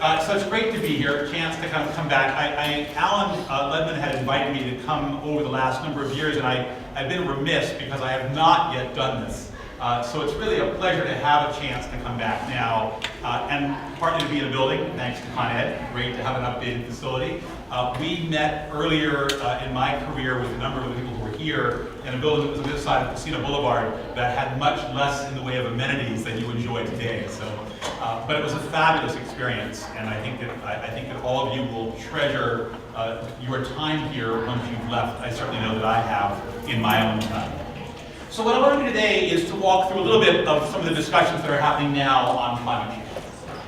So it's great to be here, a chance to kind of come back. Alan Ledman had invited me to come over the last number of years, and I've been remiss because I have not yet done this. So it's really a pleasure to have a chance to come back now, and partly to be in a building, thanks to Con Ed. Great to have an updated facility. We met earlier in my career with a number of the people who were here in a building that was on this side of Casino Boulevard that had much less in the way of amenities than you enjoy today. So, but it was a fabulous experience, and I think that all of you will treasure your time here once you've left. I certainly know that I have in my own time. So what I want to do today is to walk through a little bit of some of the discussions that are happening now on climate change.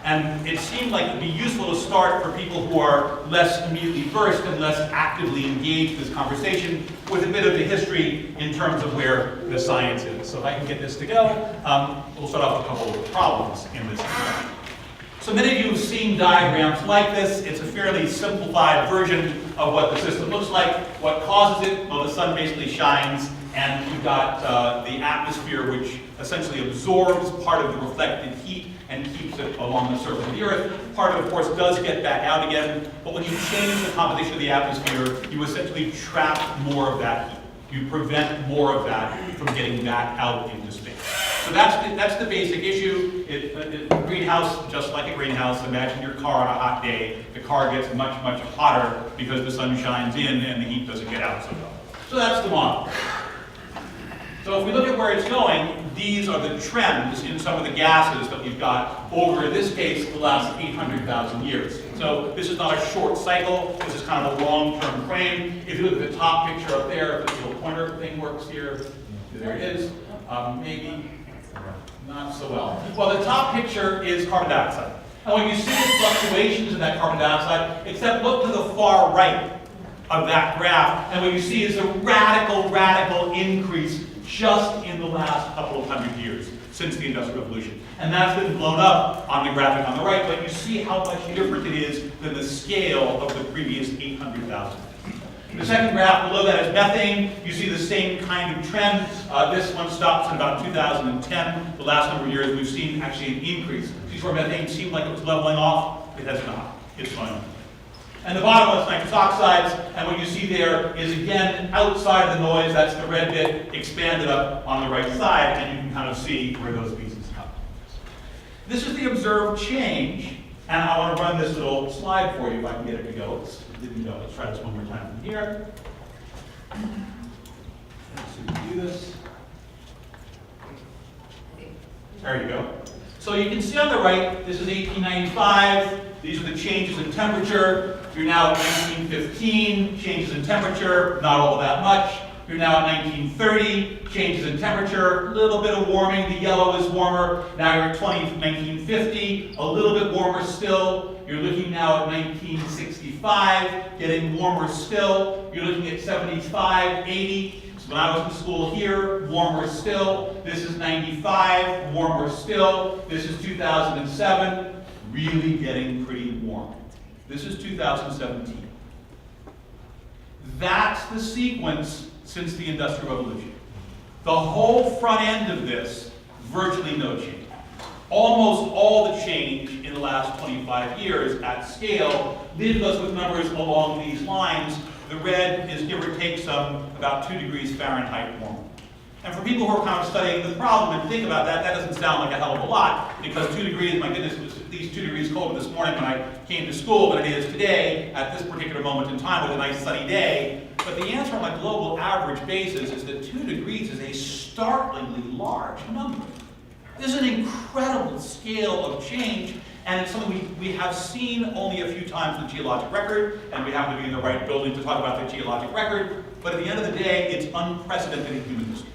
And it seemed like it would be useful to start for people who are less immediately versed and less actively engaged in this conversation with a bit of the history in terms of where the science is. So if I can get this to go, we'll start off with a couple of problems in this discussion. So many of you have seen diagrams like this. It's a fairly simplified version of what the system looks like. What causes it? Well, the sun basically shines, and you've got the atmosphere, which essentially absorbs part of the reflected heat and keeps it along the surface of the Earth. Part of course, does get back out again, but when you change the composition of the atmosphere, you essentially trap more of that heat. You prevent more of that from getting back out into space. So that's the basic issue. Greenhouse, just like a greenhouse, imagine your car on a hot day. The car gets much, much hotter because the sun shines in and the heat doesn't get out so well. So that's the model. So if we look at where it's going, these are the trends in some of the gases that we've got over, in this case, the last 800,000 years. So this is not a short cycle, this is kind of a long-term frame. If you look at the top picture up there, if the little pointer thing works here, there it is, maybe not so well. Well, the top picture is carbon dioxide. And when you see the fluctuations in that carbon dioxide, except look to the far right of that graph, and what you see is a radical increase just in the last couple of hundred years since the Industrial Revolution. And that's been blown up on the graphic on the right, but you see how much different it is than the scale of the previous 800,000. The second graph below that is methane. You see the same kind of trend. This one stops in about 2010. The last number of years we've seen actually an increase. See where methane seemed like it was leveling off? It has not. It's going on. And the bottom is nitrous oxides, and what you see there is again outside the noise, that's the red bit expanded up on the right side, and you can kind of see where those pieces come. This is the observed change, and I want to run this little slide for you if I can get it to go. It didn't go. Let's try this one more time from here. Let's see if we can do this. There you go. So you can see on the right, this is 1895. These are the changes in temperature. You're now at 1915, changes in temperature, not all that much. You're now at 1930, changes in temperature, a little bit of warming, the yellow is warmer. Now you're at 1950, a little bit warmer still. You're looking now at 1965, getting warmer still. You're looking at 75, 80. So when I was in school here, warmer still. This is 95, warmer still. This is 2007. Really getting pretty warm. This is 2017. That's the sequence since the Industrial Revolution. The whole front end of this, virtually no change. Almost all the change in the last 25 years at scale leaves us with numbers along these lines. The red is, give or take, about 2 degrees Fahrenheit warmer. And for people who are kind of studying the problem and think about that, that doesn't sound like a hell of a lot, because 2 degrees, my goodness, it was at least 2 degrees colder this morning when I came to school than it is today at this particular moment in time with a nice sunny day. But the answer on a global average basis is that 2 degrees is a startlingly large number. This is an incredible scale of change, and it's something we have seen only a few times in the geologic record, and we happen to be in the right building to talk about the geologic record, but at the end of the day, it's unprecedented in human history.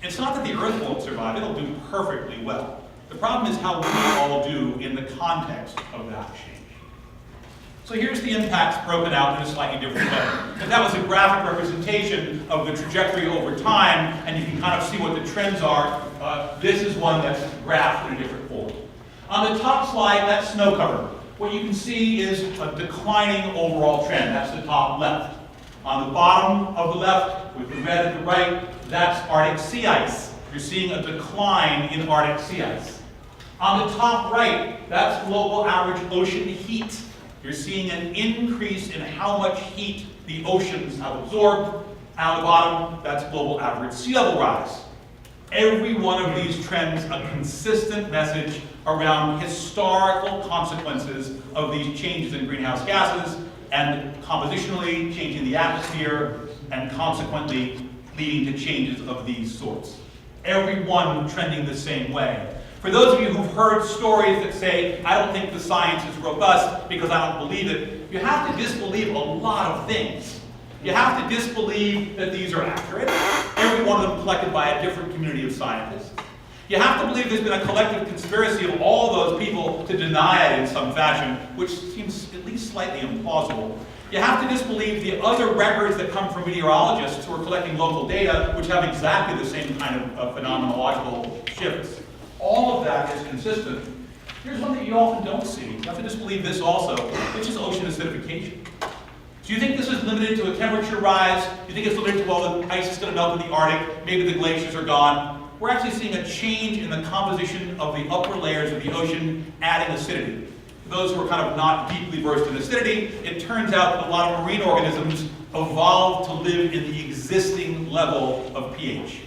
It's not that the Earth won't survive, it'll do perfectly well. The problem is how we all do in the context of that change. So here's the impacts broken out in a slightly different way. And that was a graphic representation of the trajectory over time, and you can kind of see what the trends are. This is one that's graphed in a different form. On the top slide, that's snow cover. What you can see is a declining overall trend. That's the top left. On the bottom of the left, with the red at the right, that's Arctic sea ice. You're seeing a decline in Arctic sea ice. On the top right, that's global average ocean heat. You're seeing an increase in how much heat the oceans have absorbed. On the bottom, that's global average sea level rise. Every one of these trends a consistent message around historical consequences of these changes in greenhouse gases and compositionally changing the atmosphere and consequently leading to changes of these sorts. Every one trending the same way. For those of you who've heard stories that say, I don't think the science is robust because I don't believe it, you have to disbelieve a lot of things. You have to disbelieve that these are accurate, every one of them collected by a different community of scientists. You have to believe there's been a collective conspiracy of all those people to deny it in some fashion, which seems at least slightly implausible. You have to disbelieve the other records that come from meteorologists who are collecting local data, which have exactly the same kind of phenomenological shifts. All of that is consistent. Here's one that you often don't see. You have to disbelieve this also, which is ocean acidification. Do you think this is limited to a temperature rise? Do you think it's limited to, well, the ice is going to melt in the Arctic, maybe the glaciers are gone? We're actually seeing a change in the composition of the upper layers of the ocean, adding acidity. For those who are kind of not deeply versed in acidity, it turns out that a lot of marine organisms evolved to live in the existing level of pH.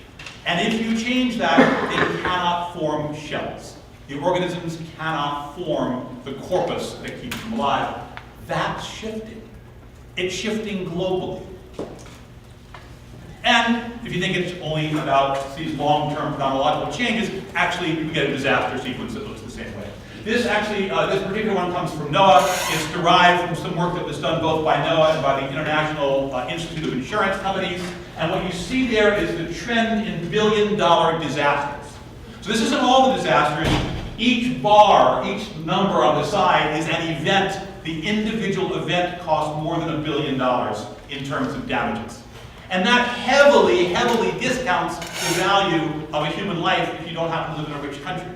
And if you change that, they cannot form shells. The organisms cannot form the corpus that keeps them alive. That's shifting. It's shifting globally. And if you think it's only about these long-term phenomenological changes, actually we get a disaster sequence that looks the same way. This actually, this particular one comes from NOAA. It's derived from some work that was done both by NOAA and by the International Institute of Insurance Companies. And what you see there is the trend in billion-dollar disasters. So this isn't all the disasters. Each bar, each number on the side is an event. The individual event costs more than $1 billion in terms of damages. And that heavily, heavily discounts the value of a human life if you don't happen to live in a rich country.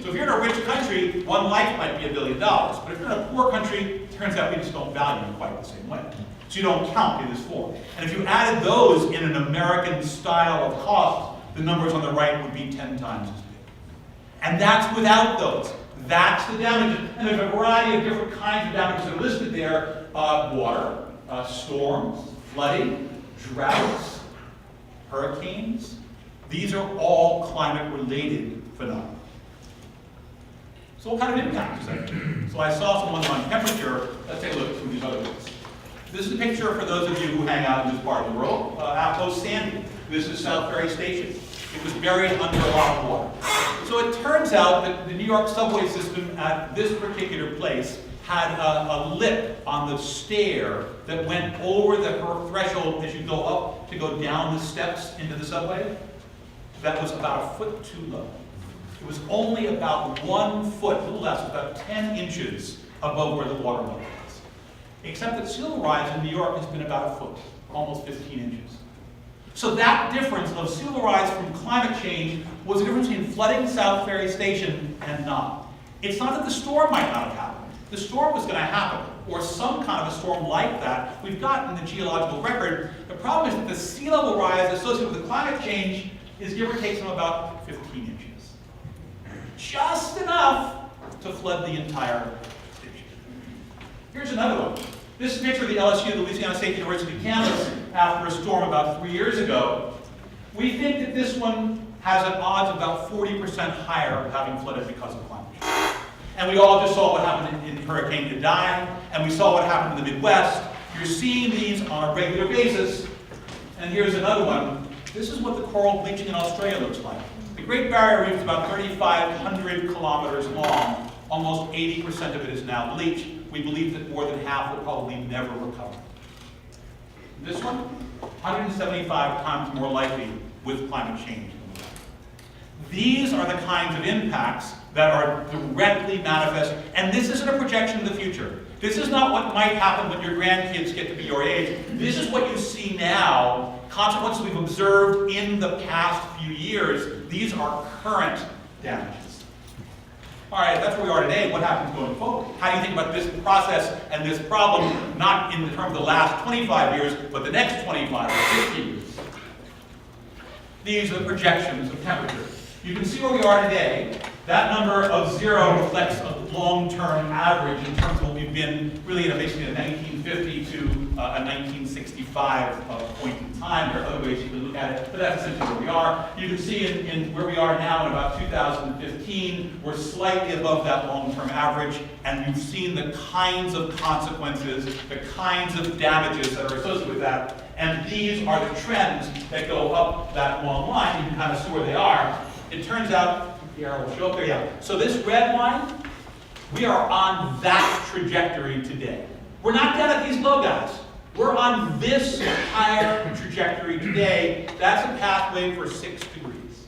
So if you're in a rich country, one life might be $1 billion. But if you're in a poor country, it turns out we just don't value it quite the same way. So you don't count in this form. And if you added those in an American style of cost, the numbers on the right would be 10 times as big. And that's without those. That's the damages. And there's a variety of different kinds of damages that are listed there. Water, storms, flooding, droughts, hurricanes. These are all climate-related phenomena. So what kind of impact is that? So I saw some ones on temperature. Let's take a look at some of these other ones. This is a picture for those of you who hang out in this part of the world. Post Sandy. This is South Ferry Station. It was buried under a lot of water. So it turns out that the New York subway system at this particular place had a lip on the stair that went over the threshold as you go up to go down the steps into the subway. That was about a foot too low. It was only about 1 foot, a little less, about 10 inches above where the water level was. Except that sea level rise in New York has been about a foot, almost 15 inches. So that difference of sea level rise from climate change was the difference between flooding South Ferry Station and not. It's not that the storm might not have happened. The storm was going to happen, or some kind of a storm like that. We've got in the geological record. The problem is that the sea level rise associated with the climate change is give or take some about 15 inches. Just enough to flood the entire station. Here's another one. This is a picture of the LSU, the Louisiana State University campus, after a storm about 3 years ago. We think that this one has an odds about 40% higher of having flooded because of climate change. And we all just saw what happened in Hurricane Idai, and we saw what happened in the Midwest. You're seeing these on a regular basis. And here's another one. This is what the coral bleaching in Australia looks like. The Great Barrier Reef is about 3,500 kilometers long. Almost 80% of it is now bleached. We believe that more than half will probably never recover. This one, 175 times more likely with climate change. These are the kinds of impacts that are directly manifest, and this isn't a projection of the future. This is not what might happen when your grandkids get to be your age. This is what you see now, consequences we've observed in the past few years. These are current damages. All right, that's where we are today. What happens going forward? How do you think about this process and this problem, not in terms of the last 25 years, but the next 25 or 50 years? These are the projections of temperature. You can see where we are today. That number of 0 reflects a long-term average in terms of what we've been really in basically a 1950 to a 1965 point in time. There are other ways you can look at it, but that's essentially where we are. You can see in where we are now in about 2015, we're slightly above that long-term average, and you've seen the kinds of consequences, the kinds of damages that are associated with that. And these are the trends that go up that long line. You can kind of see where they are. It turns out, the arrow will show up there, yeah. So this red line, we are on that trajectory today. We're not down at these low guys. We're on this higher trajectory today. That's a pathway for 6 degrees.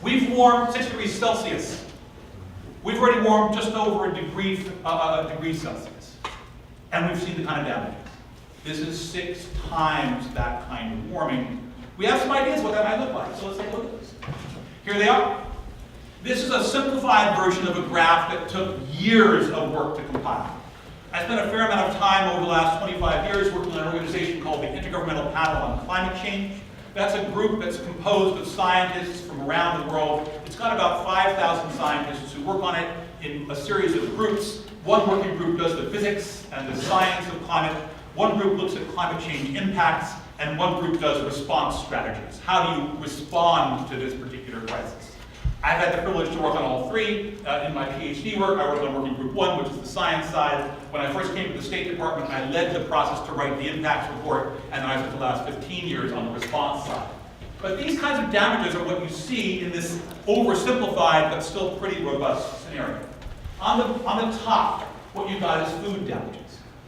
We've warmed 6 degrees Celsius. We've already warmed just over a degree Celsius. And we've seen the kind of damages. This is 6 times that kind of warming. We have some ideas what that might look like, so let's take a look at this. Here they are. This is a simplified version of a graph that took years of work to compile. I spent a fair amount of time over the last 25 years working on an organization called the Intergovernmental Panel on Climate Change. That's a group that's composed of scientists from around the world. It's got about 5,000 scientists who work on it in a series of groups. One working group does the physics and the science of climate. One group looks at climate change impacts, and one group does response strategies. How do you respond to this particular crisis? I've had the privilege to work on all three. In my PhD work, I worked on working group 1, which is the science side. When I first came to the State Department, I led the process to write the impacts report, and then I spent the last 15 years on the response side. But these kinds of damages are what you see in this oversimplified but still pretty robust scenario. On the top, what you've got is food damages.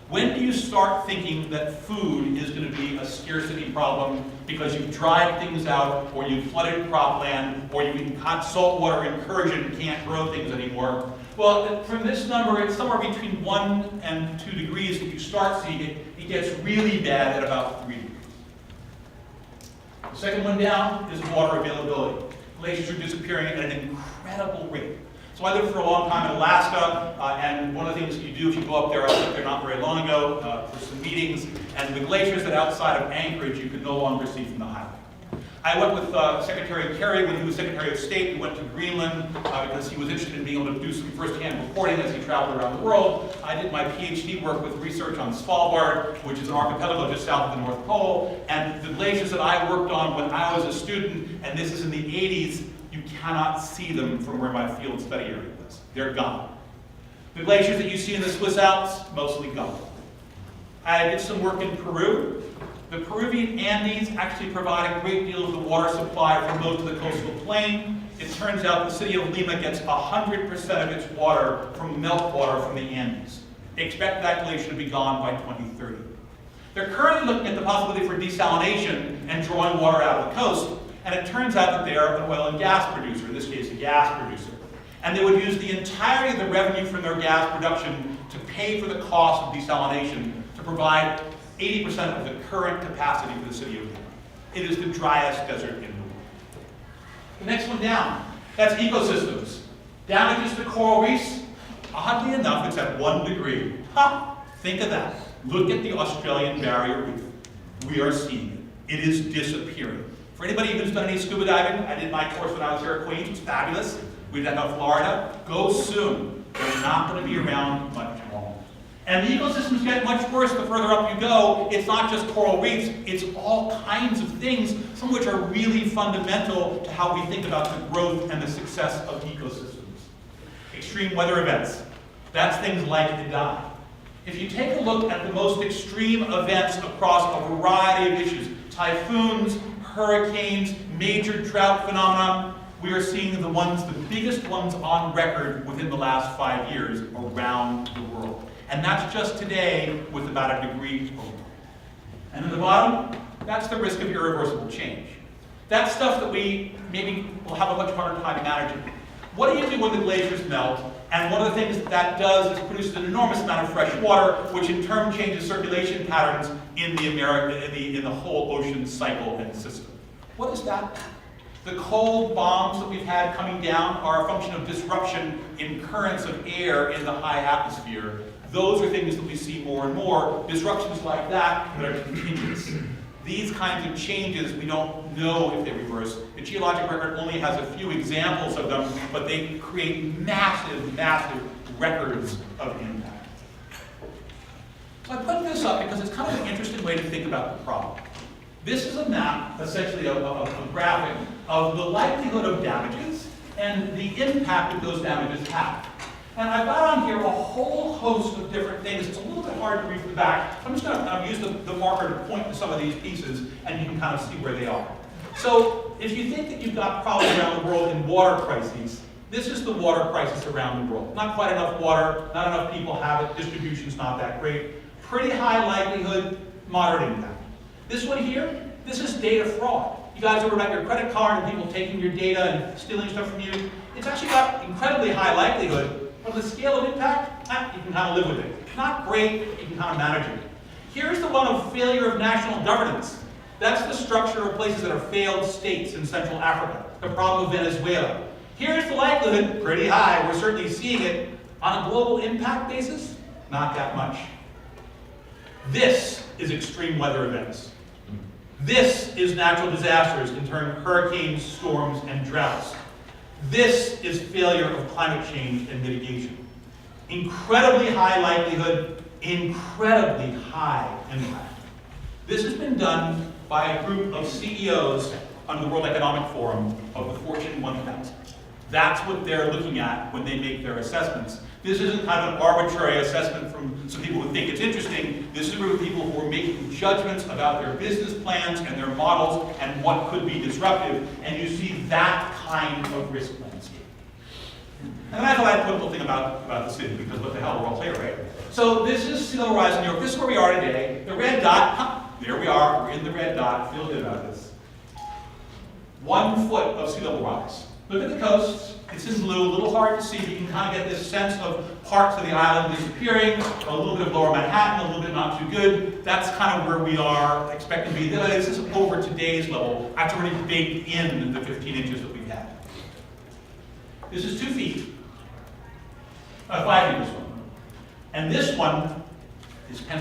When do you start thinking that food is going to be a scarcity problem because you've dried things out, or you've flooded cropland, or you've got saltwater incursion and can't grow things anymore? Well, from this number, it's somewhere between 1 and 2 degrees that you start seeing it. It gets really bad at about 3 degrees. The second one down is water availability. Glaciers are disappearing at an incredible rate. So I lived for a long time in Alaska, and one of the things you do if you go up there, I was up there not very long ago for some meetings, and the glaciers that outside of Anchorage you could no longer see from the highway. I went with Secretary Kerry when he was Secretary of State. We went to Greenland because he was interested in being able to do some first-hand reporting as he traveled around the world. I did my PhD work with research on Svalbard, which is an archipelago just south of the North Pole, and the glaciers that I worked on when I was a student, and this is in the 80s, you cannot see them from where my field study area was. They're gone. The glaciers that you see in the Swiss Alps, mostly gone. I did some work in Peru. The Peruvian Andes actually provide a great deal of the water supply for most of the coastal plain. It turns out the city of Lima gets 100% of its water from meltwater from the Andes. They expect that glacier to be gone by 2030. They're currently looking at the possibility for desalination and drawing water out of the coast. And it turns out that they are an oil and gas producer, in this case a gas producer. And they would use the entirety of the revenue from their gas production to pay for the cost of desalination to provide 80% of the current capacity for the city of Lima. It is the driest desert in the world. The next one down, that's ecosystems. Damages to coral reefs, oddly enough, it's at 1 degree. Ha! Think of that. Look at the Australian barrier reef. We are seeing it. It is disappearing. For anybody who's done any scuba diving, I did my course when I was here at Queens. It was fabulous. We did that in Florida. Go soon. They're not going to be around much longer. And the ecosystems get much worse the further up you go. It's not just coral reefs. It's all kinds of things, some of which are really fundamental to how we think about the growth and the success of ecosystems. Extreme weather events. That's things like Idai. If you take a look at the most extreme events across a variety of issues, typhoons, hurricanes, major drought phenomenon, we are seeing the biggest ones on record within the last 5 years around the world. And that's just today with about 1 degree over. And at the bottom, that's the risk of irreversible change. That's stuff that we maybe will have a much harder time managing. What do you do when the glaciers melt? And one of the things that does is produce an enormous amount of fresh water, which in turn changes circulation patterns in the whole ocean cycle and system. What is that? The cold bombs that we've had coming down are a function of disruption in currents of air in the high atmosphere. Those are things that we see more and more, disruptions like that are continuous. These kinds of changes, we don't know if they reverse. The geologic record only has a few examples of them, but they create massive, massive records of impact. So I put this up because it's kind of an interesting way to think about the problem. This is a map, essentially a graphic, of the likelihood of damages and the impact that those damages have. And I've got on here a whole host of different things. It's a little bit hard to read from the back. I'm just going to use the marker to point to some of these pieces, and you can kind of see where they are. So if you think that you've got problems around the world in water crises, this is the water crisis around the world. Not quite enough water, not enough people have it, distribution's not that great. Pretty high likelihood, moderate impact. This one here, this is data fraud. You guys ever about your credit card and people taking your data and stealing stuff from you? It's actually got incredibly high likelihood. But the scale of impact, you can kind of live with it. Not great, but you can kind of manage it. Here's the one of failure of national governance. That's the structure of places that are failed states in Central Africa. The problem of Venezuela. Here's the likelihood, pretty high. We're certainly seeing it. On a global impact basis, not that much. This is extreme weather events. This is natural disasters, in turn hurricanes, storms, and droughts. This is failure of climate change and mitigation. Incredibly high likelihood, incredibly high impact. This has been done by a group of CEOs under the World Economic Forum of the Fortune 1000. That's what they're looking at when they make their assessments. This isn't kind of an arbitrary assessment from some people who think it's interesting. This is a group of people who are making judgments about their business plans and their models and what could be disruptive, and you see that kind of risk landscape. And then I thought I'd put a little thing about the city, because what the hell, we're all clear, right? So this is sea level rise in New York. This is where we are today. The red dot, there we are, we're in the red dot, feel good about this. 1 foot of sea level rise. Look at the coasts. It's in blue, a little hard to see, but you can kind of get this sense of parts of the island disappearing, a little bit of lower Manhattan, a little bit not too good. That's kind of where we are expecting to be. This is over today's level. That's already baked in the 15 inches that we've had. This is 2 feet. 5 feet, this one. And this one is 10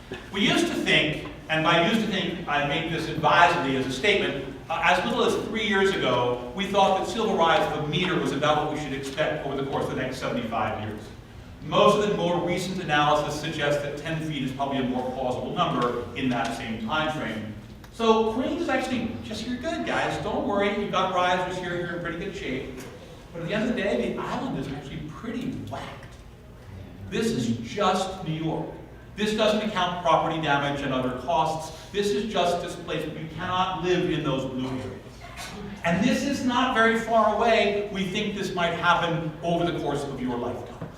feet. We used to think, and by used to think, I make this advisedly as a statement, as little as 3 years ago, we thought that sea level rise of a meter was about what we should expect over the course of the next 75 years. Most of the more recent analysis suggests that 10 feet is probably a more plausible number in that same time frame. So Queens is actually just, you're good, guys. Don't worry, you've got risers here, you're in pretty good shape. But at the end of the day, the island is actually pretty whacked. This is just New York. This doesn't account property damage and other costs. This is just displacement. You cannot live in those blue areas. And this is not very far away. We think this might happen over the course of your lifetimes.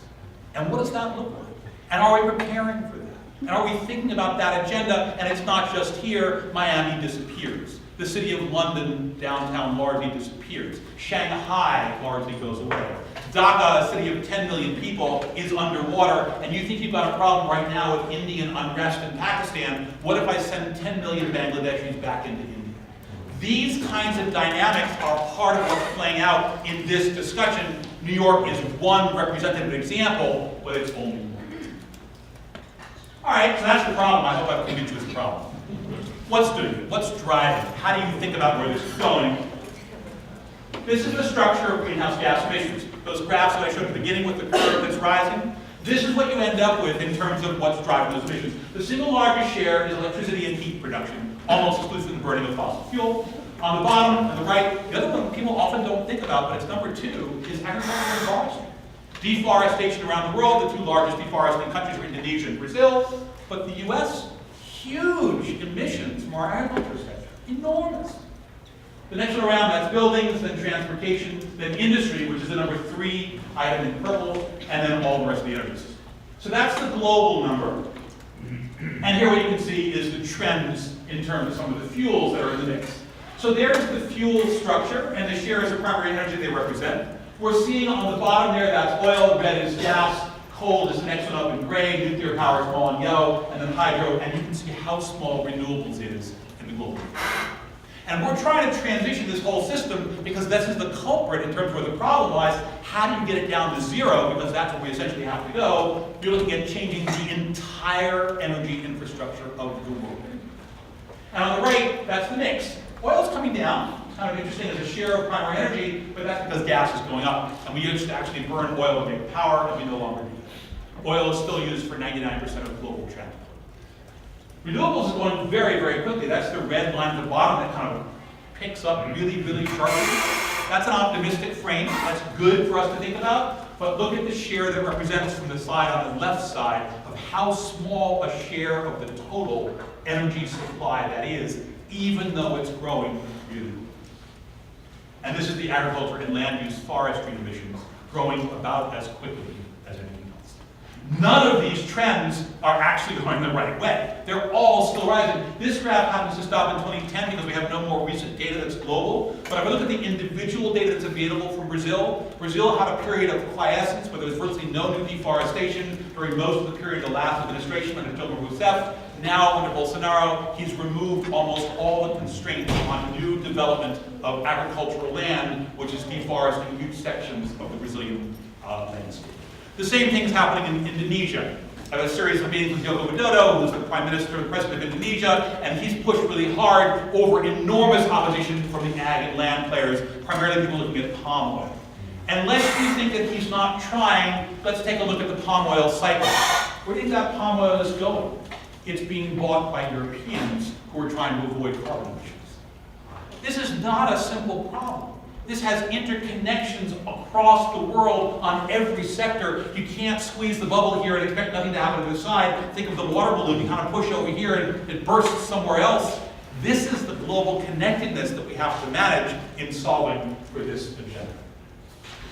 And what does that look like? And are we preparing for that? And are we thinking about that agenda? And it's not just here. Miami disappears. The city of London, downtown, largely disappears. Shanghai largely goes away. Dhaka, a city of 10 million people, is underwater, and you think you've got a problem right now with Indian unrest in Pakistan. What if I send 10 million Bangladeshis back into India? These kinds of dynamics are part of what's playing out in this discussion. New York is one representative example, but it's only one. All right, so that's the problem. I hope I've convinced you it's a problem. What's doing it? What's driving it? How do you think about where this is going? This is the structure of greenhouse gas emissions. Those graphs that I showed at the beginning with the curve that's rising, this is what you end up with in terms of what's driving those emissions. The single largest share is electricity and heat production, almost exclusively the burning of fossil fuel. On the bottom and the right, the other one people often don't think about, but it's number 2, is agriculture and forestry. Deforestation around the world, the 2 largest deforesting countries are Indonesia and Brazil, but the US, huge emissions from our agriculture sector, enormous. The next one around, that's buildings, then transportation, then industry, which is the number 3 item in purple, and then all the rest of the energy system. So that's the global number. And here what you can see is the trends in terms of some of the fuels that are in the mix. So there's the fuel structure, and the shares of primary energy they represent. We're seeing on the bottom there, that's oil, red is gas, coal is the next one up in gray, nuclear power is all in yellow, and then hydro, and you can see how small renewables is in the global. And we're trying to transition this whole system because this is the culprit in terms of where the problem lies. How do you get it down to 0? Because that's where we essentially have to go. You're looking at changing the entire energy infrastructure of the world. right, that's the mix. Oil's coming down. It's kind of interesting as a share of primary energy, but that's because gas is going up. And we used to actually burn oil to make power, and we no longer do that. Oil is still used for 99% of global transport. Renewables is going very, very quickly. That's the red line at the bottom that kind of picks up really, really sharply. That's an optimistic frame. That's good for us to think about. But look at the share that represents from the slide on the left side of how small a share of the total energy supply that is, even though it's growing really quickly. And this is the agriculture and land use forestry emissions growing about as quickly as anything else. None of these trends are actually going the right way. They're all still rising. This graph happens to stop in 2010 because we have no more recent data that's global. But if I look at the individual data that's available from Brazil, Brazil had a period of quiescence where there was virtually no new deforestation during most of the period of the last administration under Dilma Rousseff. Now, under Bolsonaro, he's removed almost all the constraints on new development of agricultural land, which is deforesting huge sections of the Brazilian landscape. The same thing is happening in Indonesia. I have a series of meetings with Joko Widodo, who's the Prime Minister and President of Indonesia, and he's pushed really hard over enormous opposition from the ag and land players, primarily people looking at palm oil. And lest you think that he's not trying, let's take a look at the palm oil cycle. Where do you think that palm oil is going? It's being bought by Europeans who are trying to avoid carbon emissions. This is not a simple problem. This has interconnections across the world on every sector. You can't squeeze the bubble here and expect nothing to happen to the side. Think of the water balloon. You kind of push over here and it bursts somewhere else. This is the global connectedness that we have to manage in solving for this agenda.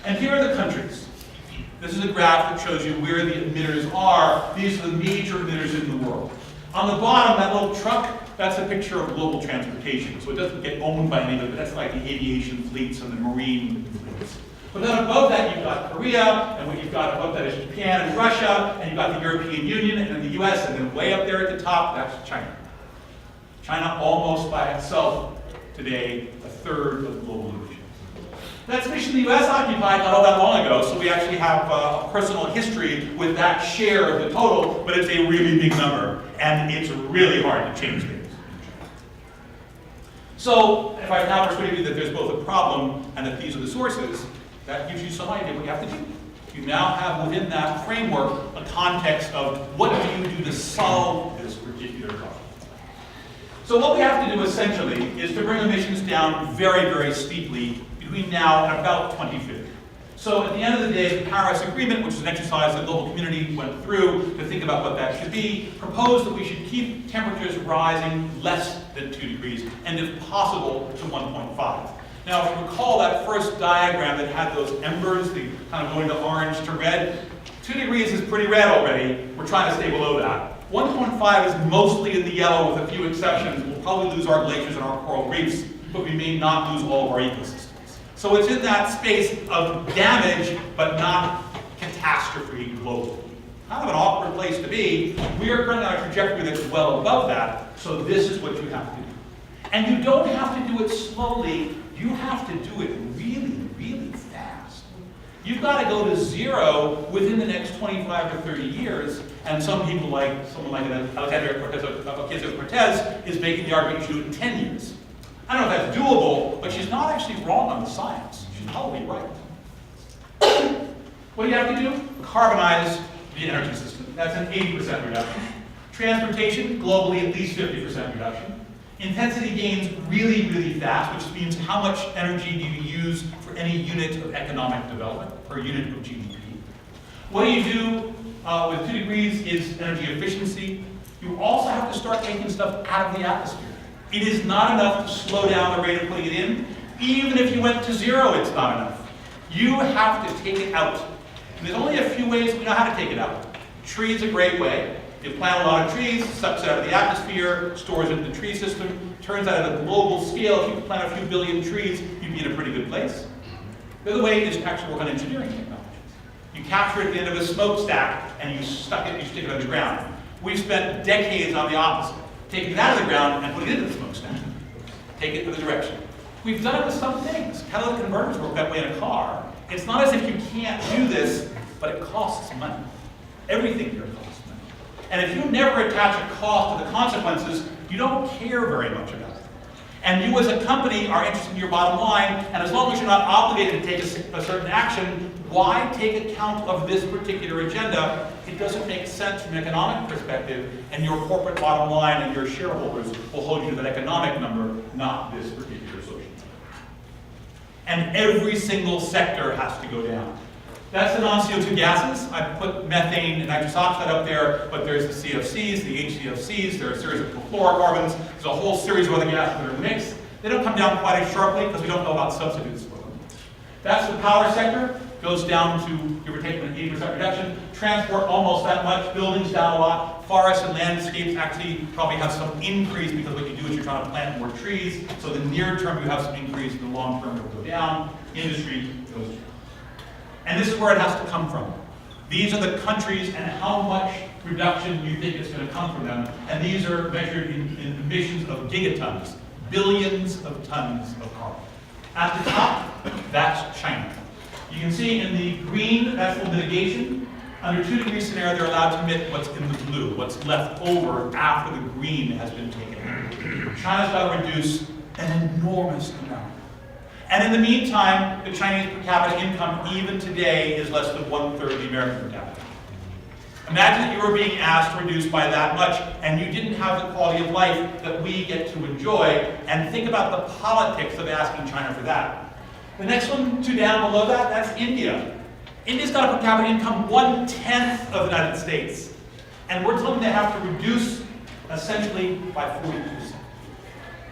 And here are the countries. This is a graph that shows you where the emitters are. These are the major emitters in the world. On the bottom, that little truck, that's a picture of global transportation. So it doesn't get owned by anybody, but that's like the aviation fleets and the marine fleets. But then above that, you've got Korea, and what you've got above that is Japan and Russia, and you've got the European Union, and then the US, and then way up there at the top, that's China. China almost by itself today, a third of global emissions. That's mission the US occupied not all that long ago, so we actually have a personal history with that share of the total, but it's a really big number, and it's really hard to change things. So, if I've now persuaded you that there's both a problem and that these are the sources, that gives you some idea what you have to do. You now have within that framework a context of what do you do to solve this particular problem. So what we have to do essentially is to bring emissions down very, very steeply between now and about 2050. So at the end of the day, the Paris Agreement, which is an exercise the global community went through to think about what that should be, proposed that we should keep temperatures rising less than 2 degrees, and if possible, to 1.5. Now, if you recall that first diagram that had those embers, the kind of going to orange to red, 2 degrees is pretty red already. We're trying to stay below that. 1.5 is mostly in the yellow with a few exceptions. We'll probably lose our glaciers and our coral reefs, but we may not lose all of our ecosystems. So it's in that space of damage, but not catastrophe globally. Kind of an awkward place to be. We are currently on a trajectory that's well above that, so this is what you have to do. And you don't have to do it slowly, you have to do it really, really fast. You've got to go to zero within the next 25 to 30 years, and some people like, someone like Alexandria Ocasio-Cortez is making the argument you should do it in 10 years. I don't know if that's doable, but she's not actually wrong on the science. She's probably right. What do you have to do? Carbonize the energy system. That's an 80% reduction. Transportation, globally at least 50% reduction. Intensity gains really, really fast, which means how much energy do you use for any unit of economic development, per unit of GDP. What do you do with 2 degrees is energy efficiency. You also have to start taking stuff out of the atmosphere. It is not enough to slow down the rate of putting it in. Even if you went to zero, it's not enough. You have to take it out. And there's only a few ways we know how to take it out. Trees are a great way. You plant a lot of trees, sucks it out of the atmosphere, stores it in the tree system. Turns out at a global scale, if you plant a few billion trees, you'd be in a pretty good place. The other way is to actually work on engineering technologies. You capture it at the end of a smokestack and you stick it underground. We've spent decades on the opposite. Taking it out of the ground and putting it into the smokestack. Take it in the direction. We've done it with some things. Catalytic converters work that way in a car. It's not as if you can't do this, but it costs money. Everything here costs money. And if you never attach a cost to the consequences, you don't care very much about it. And you as a company are interested in your bottom line, and as long as you're not obligated to take a certain action, why take account of this particular agenda? It doesn't make sense from an economic perspective, and your corporate bottom line and your shareholders will hold you to that economic number, not this particular social number. And every single sector has to go down. That's the non-CO2 gases. I put methane and nitrous oxide up there, but there's the CFCs, the HCFCs, there are a series of perfluorocarbons, there's a whole series of other gases that are mixed. They don't come down quite as sharply because we don't know about substitutes for them. That's the power sector, goes down to, give or take, an 80% reduction. Transport, almost that much. Buildings down a lot. Forests and landscapes actually probably have some increase because what you do is you're trying to plant more trees. So the near term you have some increase, the long term it will go down. Industry goes down. And this is where it has to come from. These are the countries and how much reduction you think is going to come from them. And these are measured in emissions of gigatons, billions of tons of carbon. At the top, that's China. You can see in the green, that's the mitigation. Under 2-degree scenario, they're allowed to emit what's in the blue, what's left over after the green has been taken out. China's got to reduce an enormous amount. And in the meantime, the Chinese per capita income, even today, is less than 1/3 of the American per capita. Imagine that you were being asked to reduce by that much, and you didn't have the quality of life that we get to enjoy, and think about the politics of asking China for that. The next one, 2 down below that, that's India. India's got a per capita income 1/10 of the United States, and we're telling them they have to reduce essentially by 40%.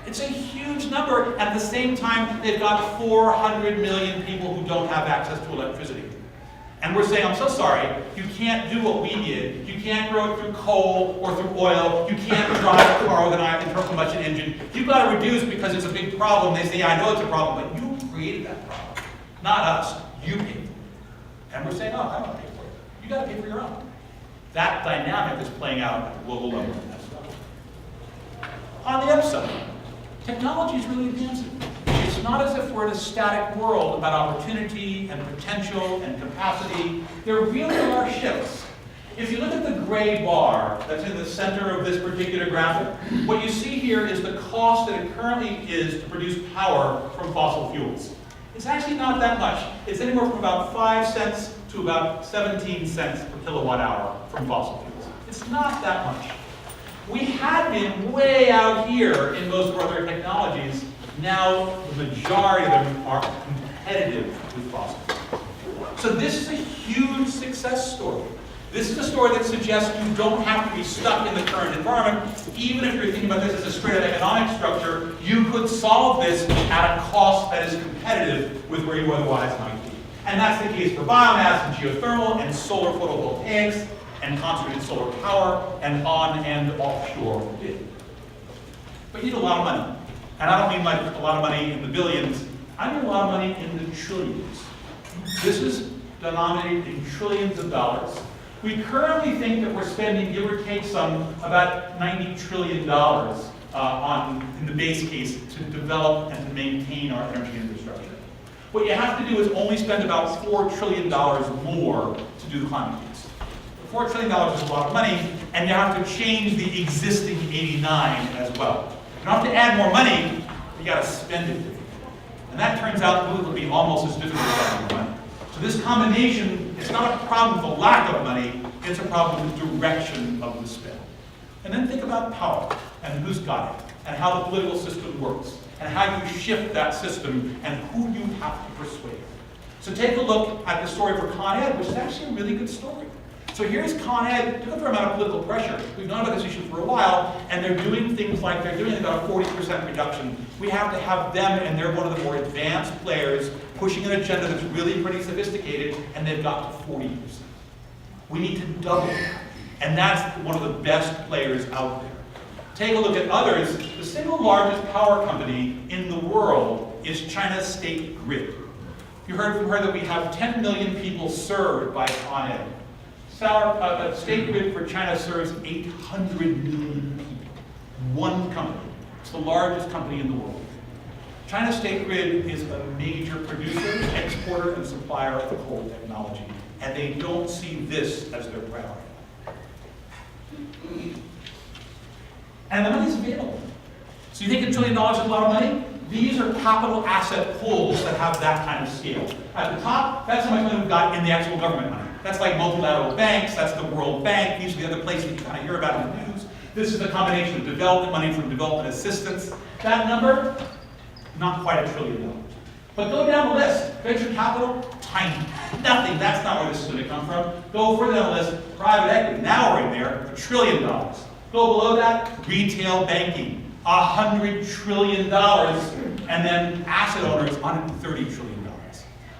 It's a huge number. At the same time, they've got 400 million people who don't have access to electricity. And we're saying, I'm so sorry, you can't do what we did. You can't grow it through coal or through oil. You can't drive a car with an internal combustion engine. You've got to reduce because it's a big problem. They say, yeah, I know it's a problem, but you created that problem. Not us. You paid for it. And we're saying, oh, I don't pay for it. You got to pay for your own. That dynamic is playing out at the global level as well. On the upside, technology is really advancing. It's not as if we're in a static world about opportunity and potential and capacity. There really are shifts. If you look at the gray bar that's in the center of this particular graphic, what you see here is the cost that it currently is to produce power from fossil fuels. It's actually not that much. It's anywhere from about 5 cents to about 17 cents per kilowatt hour from fossil fuels. It's not that much. We had been way out here in most of our other technologies. Now, the majority of them are competitive with fossil fuels. So this is a huge success story. This is a story that suggests you don't have to be stuck in the current environment. Even if you're thinking about this as a straight-up economic structure, you could solve this at a cost that is competitive with where you otherwise might be. And that's the case for biomass and geothermal and solar photovoltaics and concentrated solar power, and on and offshore wind. But you need a lot of money. And I don't mean like a lot of money in the billions, I mean a lot of money in the trillions. This is denominated in trillions of dollars. We currently think that we're spending, give or take some, about $90 trillion in the base case to develop and to maintain our energy infrastructure. What you have to do is only spend about $4 trillion more to do climate change. $4 trillion is a lot of money, and you have to change the existing 89 as well. You don't have to add more money, you got to spend it differently. And that turns out to be almost as difficult as having money. So this combination, it's not a problem with the lack of money, it's a problem with the direction of the spend. And then think about power, and who's got it, and how the political system works, and how you shift that system, and who you have to persuade. So take a look at the story for Con Ed, which is actually a really good story. So here's Con Ed, took a fair amount of political pressure. We've known about this issue for a while, and they're doing things like they're doing about a 40% reduction. We have to have them, and they're one of the more advanced players, pushing an agenda that's really pretty sophisticated, and they've got to 40%. We need to double that, and that's one of the best players out there. Take a look at others. The single largest power company in the world is China's State Grid. You heard from her that we have 10 million people served by Con Ed. State Grid for China serves 800 million people. One company. It's the largest company in the world. China State Grid is a major producer, exporter, and supplier of coal technology, and they don't see this as their priority. And the money's available. So you think $1 trillion is a lot of money? These are capital asset pools that have that kind of scale. At the top, that's how much money we've got in the actual government money. That's like multilateral banks, that's the World Bank, these are the other places you kind of hear about in the news. This is the combination of development money from development assistance. That number, not quite $1 trillion. But go down the list. Venture capital, tiny. Nothing, that's not where this is going to come from. Go further down the list, private equity. Now we're in there, $1 trillion. Go below that, retail banking, $100 trillion. And then asset owners, $130 trillion.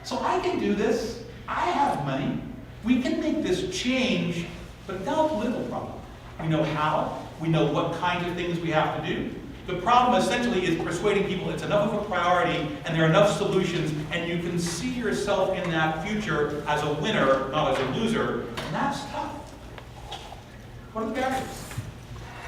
So I can do this. I have money. We can make this change, but it's not a political problem. We know how. We know what kinds of things we have to do. The problem essentially is persuading people it's enough of a priority and there are enough solutions and you can see yourself in that future as a winner, not as a loser, and that's tough. What are the barriers?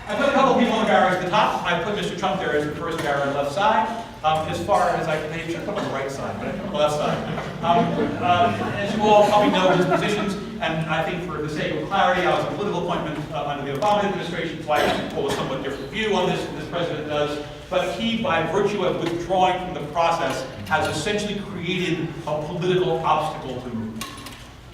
I put a couple of people on the barriers at the top. I put Mr. Trump there as the first barrier on the left side. As far as I can, should come on the right side, but I put on the left side. As you all probably know his positions, and I think for the sake of clarity, I was a political appointment under the Obama administration, so I hold a somewhat different view on this than this president does. But he, by virtue of withdrawing from the process, has essentially created a political obstacle to move.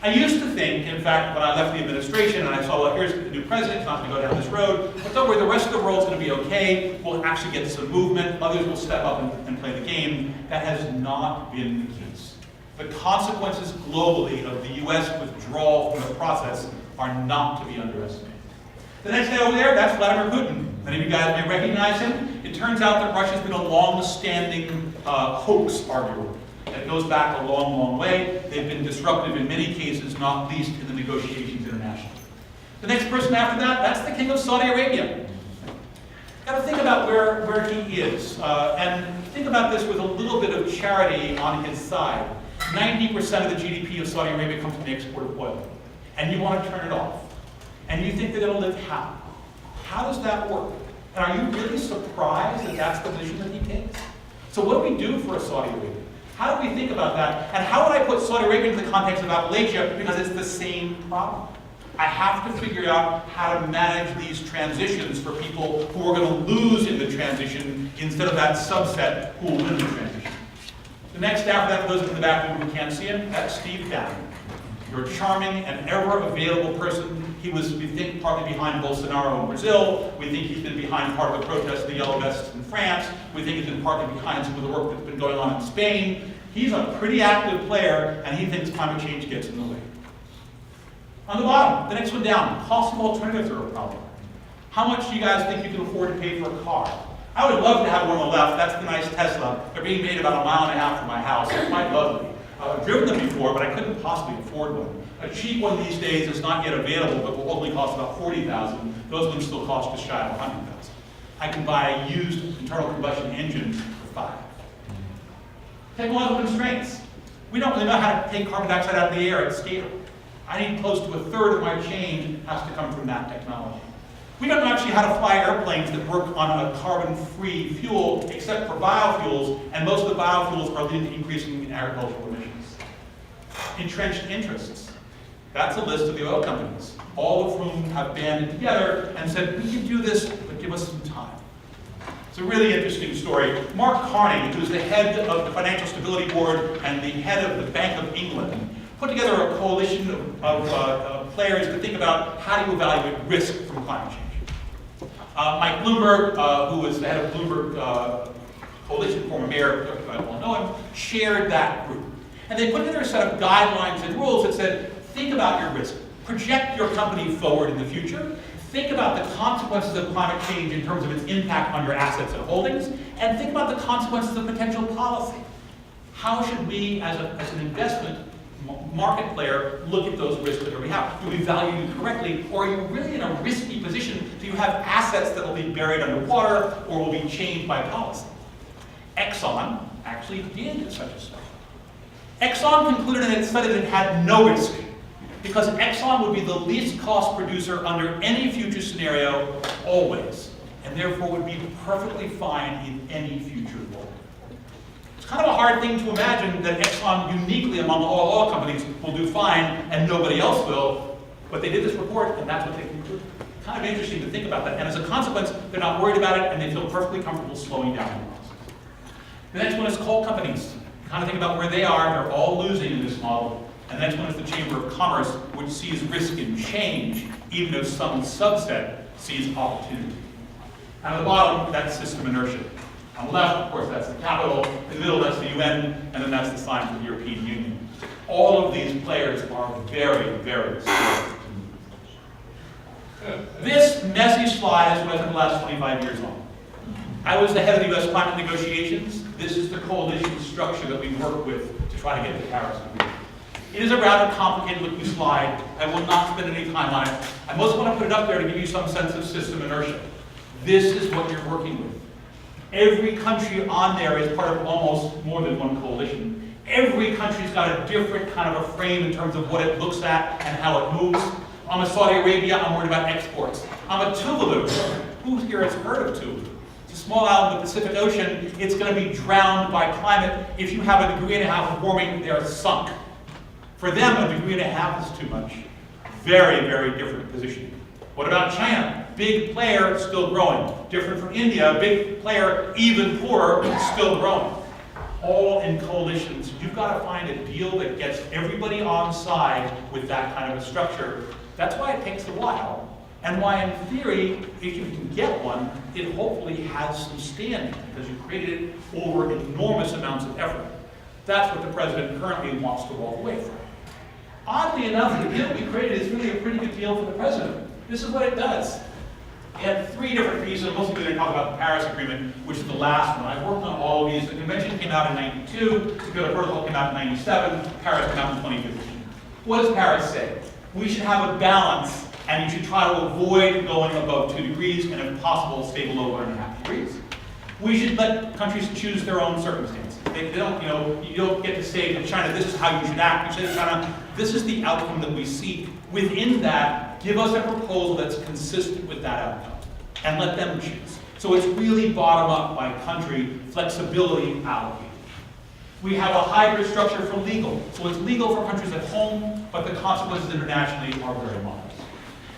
I used to think, in fact, when I left the administration and I saw, well, here's the new president, he's not going to go down this road, but don't worry, the rest of the world's going to be okay, we'll actually get some movement, others will step up and play the game. That has not been the case. The consequences globally of the US withdrawal from the process are not to be underestimated. The next guy over there, that's Vladimir Putin. Many of you guys may recognize him. It turns out that Russia's been a long-standing hoax, arguably. That goes back a long, long way. They've been disruptive in many cases, not least in the negotiations internationally. The next person after that, that's the king of Saudi Arabia. Got to think about where he is, and think about this with a little bit of charity on his side. 90% of the GDP of Saudi Arabia comes from the export of oil, and you want to turn it off, and you think they're going to live happy. How does that work? And are you really surprised that that's the position that he takes? So what do we do for a Saudi Arabia? How do we think about that? And how would I put Saudi Arabia into the context of Appalachia? Because it's the same problem. I have to figure out how to manage these transitions for people who are going to lose in the transition instead of that subset who will win the transition. The next after that, for those in the back room who can't see him, that's Steve Bannon. You're a charming and ever-available person. He was, we think, partly behind Bolsonaro in Brazil. We think he's been behind part of the protests of the Yellow Vests in France. We think he's been partly behind some of the work that's been going on in Spain. He's a pretty active player, and he thinks climate change gets in the way. On the bottom, the next one down, cost of alternatives are a problem. How much do you guys think you can afford to pay for a car? I would love to have one on the left. That's the nice Tesla. They're being made about 1.5 miles from my house. It's quite lovely. I've driven them before, but I couldn't possibly afford one. A cheap one these days is not yet available, but will only cost about $40,000. Those ones still cost just shy of $100,000. I can buy a used internal combustion engine for $5,000. Technological constraints. We don't really know how to take carbon dioxide out of the air at scale. I need close to 1/3 of my change has to come from that technology. We don't know actually how to fly airplanes that work on a carbon-free fuel, except for biofuels, and most of the biofuels are leading to increasing agricultural emissions. Entrenched interests. That's a list of the oil companies, all of whom have banded together and said, we can do this, but give us some time. It's a really interesting story. Mark Carney, who's the head of the Financial Stability Board and the head of the Bank of England, put together a coalition of players to think about how do you evaluate risk from climate change. Mike Bloomberg, who was the head of Bloomberg Coalition, former mayor, I don't know him, chaired that group. And they put together a set of guidelines and rules that said, think about your risk. Project your company forward in the future. Think about the consequences of climate change in terms of its impact on your assets and holdings. And think about the consequences of potential policy. How should we, as an investment market player, look at those risks that we have? Do we value you correctly, or are you really in a risky position? Do you have assets that will be buried underwater or will be changed by policy? Exxon actually did such a study. Exxon concluded in its study that it had no risk, because Exxon would be the least cost producer under any future scenario, always, and therefore would be perfectly fine in any future world. It's kind of a hard thing to imagine that Exxon uniquely among all oil companies will do fine and nobody else will, but they did this report and that's what they concluded. kind of interesting to think about that. And as a consequence, they're not worried about it, and they feel perfectly comfortable slowing down the process. The next one is coal companies. Kind of think about where they are. They're all losing in this model. And the next one is the Chamber of Commerce, which sees risk in change, even if some subset sees opportunity. And at the bottom, that's system inertia. On the left, of course, that's the capital. In the middle, that's the UN. And then that's the sign for the European Union. All of these players are very, very slow. This messy slide is what I spent the last 25 years on. I was the head of the US climate negotiations. This is the coalition structure that we work with to try to get the Paris Agreement. It is a rather complicated looking slide. I will not spend any time on it. I mostly want to put it up there to give you some sense of system inertia. This is what you're working with. Every country on there is part of almost more than one coalition. Every country's got a different kind of a frame in terms of what it looks at and how it moves. I'm a Saudi Arabia, I'm worried about exports. I'm a Tuvalu. Who here has heard of Tuvalu? It's a small island in the Pacific Ocean. It's going to be drowned by climate. If you have a 1.5 degrees of warming, they're sunk. For them, 1.5 degrees is too much. Very, very different positioning. What about China? Big player, still growing. Different from India, big player, even poorer, still growing. All in coalitions. You've got to find a deal that gets everybody on side with that kind of a structure. That's why it takes a while, and why in theory, if you can get one, it hopefully has some standing, because you created it over enormous amounts of effort. That's what the president currently wants to walk away from. Oddly enough, the deal we created is really a pretty good deal for the president. This is what it does. It had 3 different pieces. I'm mostly going to talk about the Paris Agreement, which is the last one. I've worked on all of these. The convention came out in '92, the Kyoto Protocol came out in '97, Paris came out in 2015. What does Paris say? We should have a balance, and you should try to avoid going above 2 degrees, and if possible, stay below 1.5 degrees. We should let countries choose their own circumstances. They don't, you don't get to say to China, this is how you should act. You say to China, this is the outcome that we seek. Within that, give us a proposal that's consistent with that outcome, and let them choose. So it's really bottom up by country, flexibility allocated. We have a hybrid structure for legal. So it's legal for countries at home, but the consequences internationally are very modest.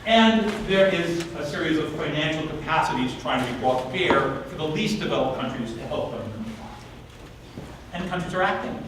And there is a series of financial capacities trying to be brought to bear for the least developed countries to help them comply. And countries are acting.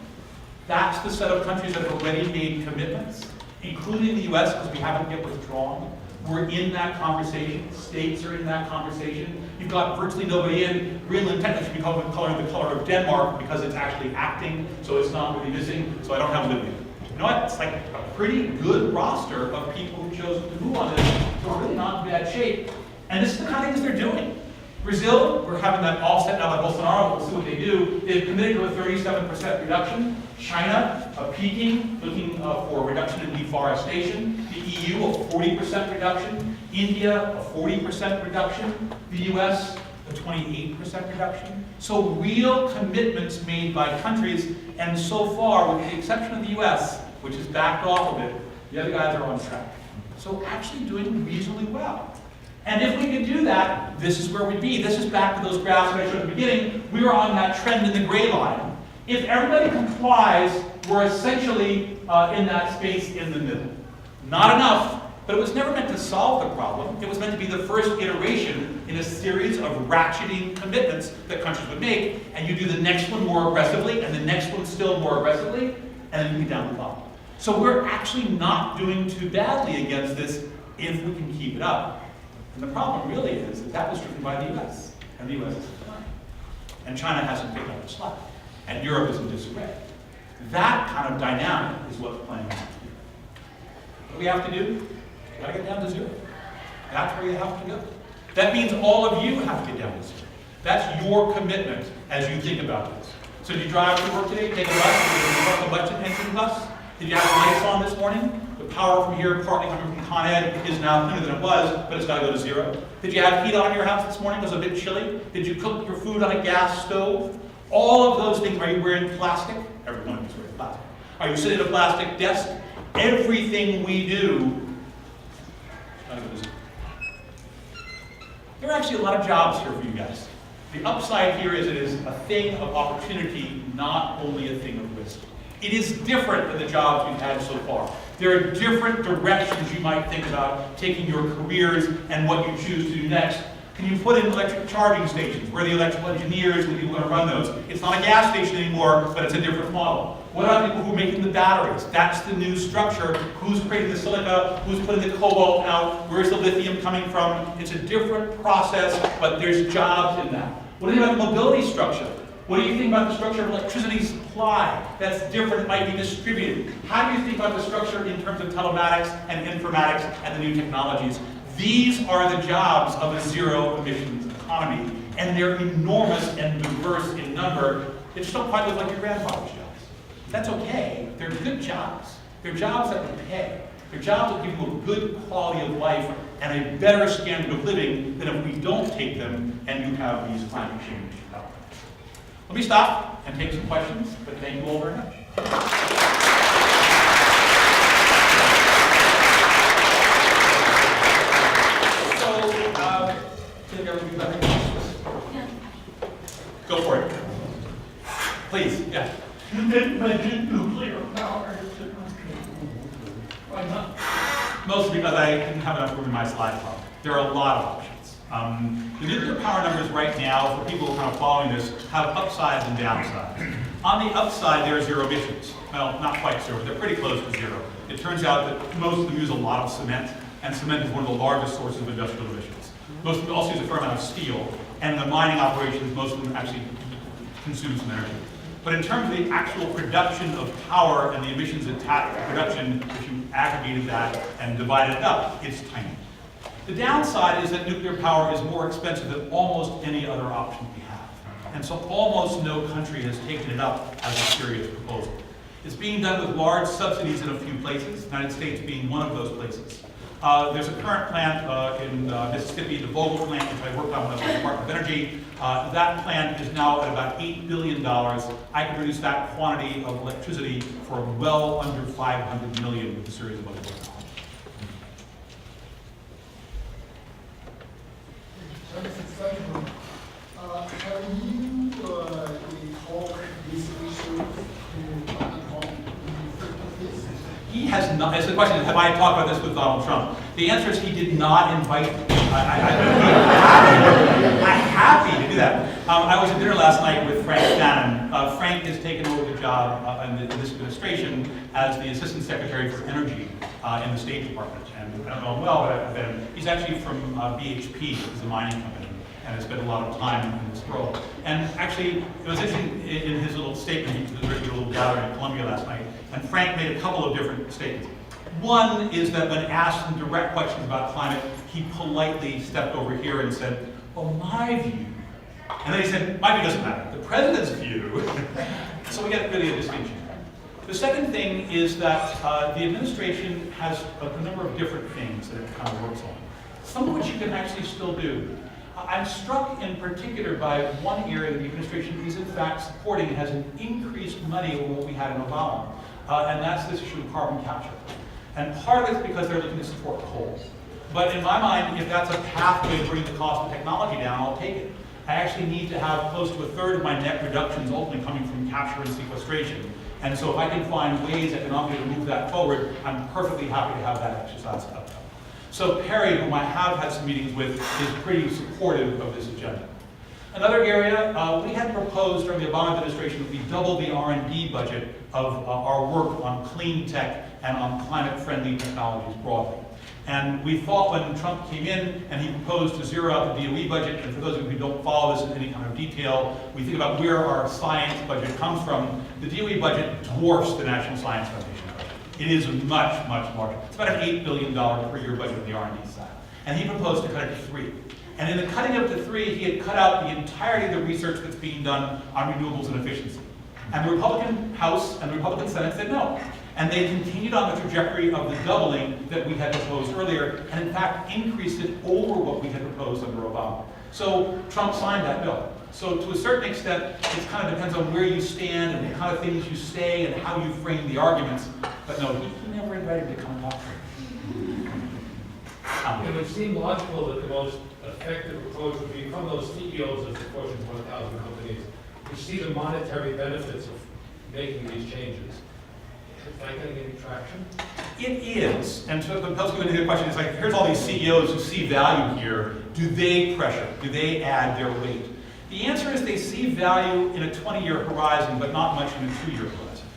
That's the set of countries that have already made commitments, including the US, because we haven't yet withdrawn. We're in that conversation. States are in that conversation. You've got virtually nobody in. Greenland technically should be called the color of Denmark because it's actually acting, so it's not really missing, so I don't have Libya. You know what? It's like a pretty good roster of people who chose to move on this, so we're really not in bad shape. And this is the kind of things they're doing. Brazil, we're having that offset now by Bolsonaro. We'll see what they do. They've committed to a 37% reduction. China, peaking, looking for a reduction in deforestation. The EU, a 40% reduction. India, a 40% reduction. The US, a 28% reduction. So real commitments made by countries, and so far, with the exception of the US, which has backed off of it, the other guys are on track. So actually doing reasonably well. And if we could do that, this is where we'd be. This is back to those graphs that I showed at the beginning. We were on that trend in the gray line. If everybody complies, we're essentially in that space in the middle. Not enough, but it was never meant to solve the problem. It was meant to be the first iteration in a series of ratcheting commitments that countries would make, and you do the next one more aggressively, and the next one still more aggressively, and then you get down the bottom. So we're actually not doing too badly against this if we can keep it up. And the problem really is that that was driven by the US, and the US is declining. And China hasn't picked up the slack, and Europe is in disarray. That kind of dynamic is what's playing out here. What do we have to do? We gotta get down to 0. That's where you have to go. That means all of you have to get down to 0. That's your commitment as you think about this. So did you drive to work today, take a bus, did you park a pension bus? Did you have lights on this morning? The power from here, partly coming from Con Ed, is now thinner than it was, but it's got to go to 0. Did you have heat on in your house this morning? It was a bit chilly. Did you cook your food on a gas stove? All of those things. Are you wearing plastic? Everyone is wearing plastic. Are you sitting at a plastic desk? Everything we do. There are actually a lot of jobs here for you guys. The upside here is it is a thing of opportunity, not only a thing of risk. It is different than the jobs we've had so far. There are different directions you might think about taking your careers and what you choose to do next. Can you put in electric charging stations? Where are the electrical engineers, the people going to run those? It's not a gas station anymore, but it's a different model. What about people who are making the batteries? That's the new structure. Who's creating the silica? Who's putting the cobalt out? Where's the lithium coming from? It's a different process, but there's jobs in that. What do you think about the mobility structure? What do you think about the structure of electricity supply? That's different, it might be distributed. How do you think about the structure in terms of telematics and informatics and the new technologies? These are the jobs of a zero emissions economy, and they're enormous and diverse in number. They just don't quite look like your grandfather's jobs. That's okay, they're good jobs. They're jobs that will pay. They're jobs that give you a good quality of life and a better standard of living than if we don't take them and you have these climate change outcomes. Let me stop and take some questions, but thank you all very much. Go for it. Please, yeah. You didn't mention nuclear power. Why not? Mostly because I didn't have enough room in my slide file. There are a lot of options. The nuclear power numbers right now, for people kind of following this, have upsides and downsides. On the upside, there are zero emissions. Well, not quite zero, but they're pretty close to zero. It turns out that most of them use a lot of cement, and cement is one of the largest sources of industrial emissions. Most of them also use a fair amount of steel, and in the mining operations, most of them actually consume some energy. But in terms of the actual production of power and the emissions attached to production, if you aggregated that and divided it up, it's tiny. The downside is that nuclear power is more expensive than almost any other option we have. And so almost no country has taken it up as a serious proposal. It's being done with large subsidies in a few places, the United States being one of those places. There's a current plant in Mississippi, the Vogtle plant, which I worked on when I was in the Department of Energy. That plant is now at about $8 billion. I can produce that quantity of electricity for well under $500 million with a series of other technologies. Have you talked these issues to Donald Trump? He has not. As the question is, have I talked about this with Donald Trump? The answer is he did not invite me. I'm happy to do that. I was at dinner last night with Frank Shannon. Frank has taken over the job in this administration as the Assistant Secretary for Energy in the State Department. And I don't know him well, but he's actually from BHP, he's a mining company, and has spent a lot of time in this role. And actually, it was interesting in his little statement, he was at a little gathering in Columbia last night, and Frank made a couple of different statements. One is that when asked some direct questions about climate, he politely stepped over here and said, well, my view. And then he said, my view doesn't matter, the president's view. So we get really a distinction. The second thing is that the administration has a number of different things that it kind of works on, some of which you can actually still do. I'm struck in particular by one area that the administration is in fact supporting. It has an increased money over what we had in Obama, and that's this issue of carbon capture. And part of it's because they're looking to support coal. But in my mind, if that's a pathway to bring the cost of technology down, I'll take it. I actually need to have close to a third of my net reductions ultimately coming from capture and sequestration. And so if I can find ways economically to move that forward, I'm perfectly happy to have that exercise outcome. So Perry, whom I have had some meetings with, is pretty supportive of this agenda. Another area, we had proposed during the Obama administration that we double the R&D budget of our work on clean tech and on climate-friendly technologies broadly. And we thought when Trump came in and he proposed to zero out the DOE budget, and for those of you who don't follow this in any kind of detail, we think about where our science budget comes from, the DOE budget dwarfs the National Science Foundation budget. It is much, much larger. It's about an $8 billion per year budget on the R&D side. And he proposed to cut it to 3. And in the cutting up to 3, he had cut out the entirety of the research that's being done on renewables and efficiency. And the Republican House and the Republican Senate said no. And they continued on the trajectory of the doubling that we had proposed earlier, and in fact increased it over what we had proposed under Obama. So Trump signed that bill. So to a certain extent, it kind of depends on where you stand and the kind of things you say and how you frame the arguments. But no, he never invited me to come and talk to him. It would seem logical that the most effective approach would be from those CEOs of the Fortune 1000 companies who see the monetary benefits of making these changes. Is that getting any traction? It is, and so the post the question is like, here's all these CEOs who see value here. Do they pressure? Do they add their weight? The answer is they see value in a 20-year horizon, but not much in a 2-year horizon,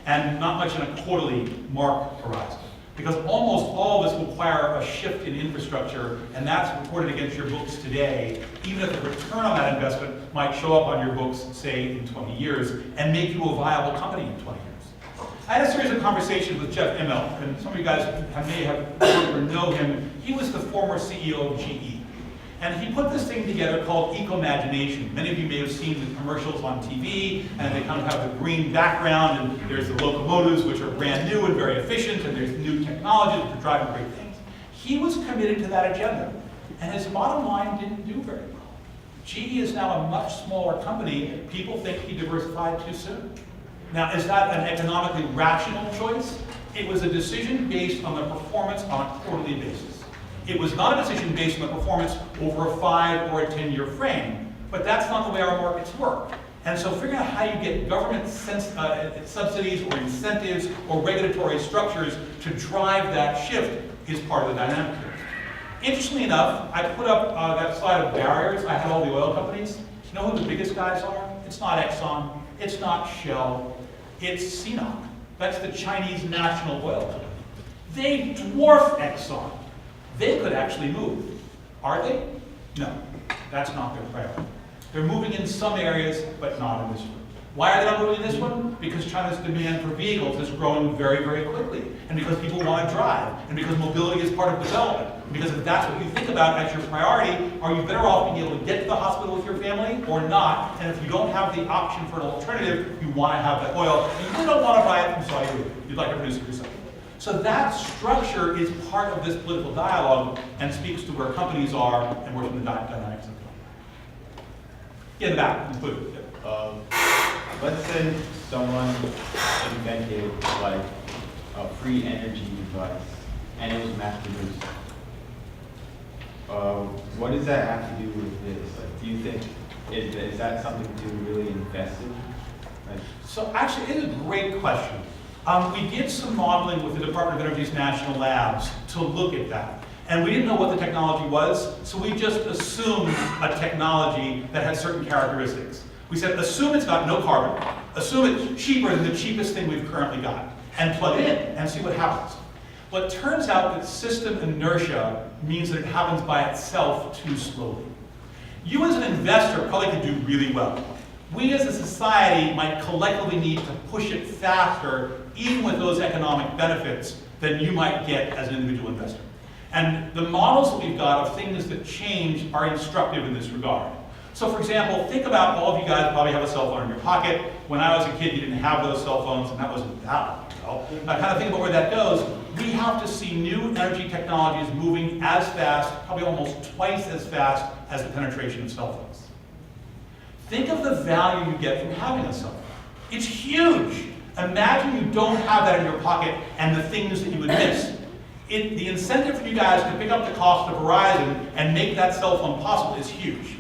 and not much in a quarterly mark horizon. Because almost all of this will require a shift in infrastructure, and that's reported against your books today, even if the return on that investment might show up on your books, say, in 20 years, and make you a viable company in 20 years. I had a series of conversations with Jeff Immelt, and some of you guys may have heard or know him. He was the former CEO of GE. And he put this thing together called Eco-Imagination. Many of you may have seen the commercials on TV, and they kind of have the green background, and there's the locomotives, which are brand new and very efficient, and there's new technology that are driving great things. He was committed to that agenda, and his bottom line didn't do very well. GE is now a much smaller company. People think he diversified too soon. Now, is that an economically rational choice? It was a decision based on the performance on a quarterly basis. It was not a decision based on the performance over a 5 or a 10-year frame, but that's not the way our markets work. And so figuring out how you get government subsidies or incentives or regulatory structures to drive that shift is part of the dynamic here. Interestingly enough, I put up that slide of barriers. I had all the oil companies. You know who the biggest guys are? It's not Exxon. It's not Shell. It's CNOOC. That's the Chinese national oil company. They dwarf Exxon. They could actually move. Are they? No, that's not their priority. They're moving in some areas, but not in this one. Why are they not moving in this one? Because China's demand for vehicles is growing very, very quickly. And because people want to drive. And because mobility is part of development. And because if that's what you think about as your priority, are you better off being able to get to the hospital with your family or not? And if you don't have the option for an alternative, you want to have that oil. And you really don't want to buy it from Saudi Arabia. You'd like to produce it yourself. So that structure is part of this political dialogue and speaks to where companies are and where the dynamics of them. In the back, included. Let's say someone invented like a free energy device and it was mass produced. What does that have to do with this? Like, do you think, is that something to really invest in? Like, So actually, it is a great question. We did some modeling with the Department of Energy's national labs to look at that. And we didn't know what the technology was, so we just assumed a technology that had certain characteristics. We said, assume it's got no carbon, assume it's cheaper than the cheapest thing we've currently got, and plug it in and see what happens. Well, it turns out that system inertia means that it happens by itself too slowly. You as an investor probably could do really well. We as a society might collectively need to push it faster, even with those economic benefits, than you might get as an individual investor. And the models that we've got of things that change are instructive in this regard. So for example, think about all of you guys probably have a cell phone in your pocket. When I was a kid, you didn't have those cell phones, and that wasn't that long ago. I kind of think about where that goes. We have to see new energy technologies moving as fast, probably almost twice as fast as the penetration of cell phones. Think of the value you get from having a cell phone. It's huge. Imagine you don't have that in your pocket and the things that you would miss. The incentive for you guys to pick up the cost of Verizon and make that cell phone possible is huge.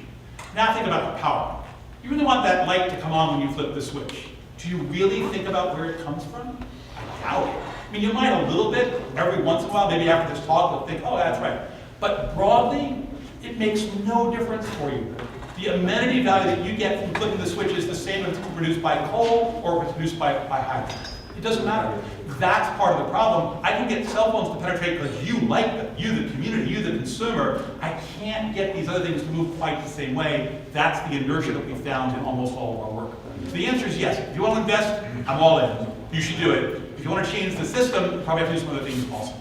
Now think about the power. You really want that light to come on when you flip the switch. Do you really think about where it comes from? I doubt it. I mean, you might a little bit every once in a while. Maybe after this talk, you'll think, oh, that's right. But broadly, it makes no difference for you. The amenity value that you get from flipping the switch is the same if it's produced by coal or if it's produced by hydrogen. It doesn't matter. That's part of the problem. I can get cell phones to penetrate because you like them, you the community, you the consumer. I can't get these other things to move quite the same way. That's the inertia that we found in almost all of our work. So the answer is yes. If you want to invest, I'm all in. You should do it. If you want to change the system, you probably have to do some other things also.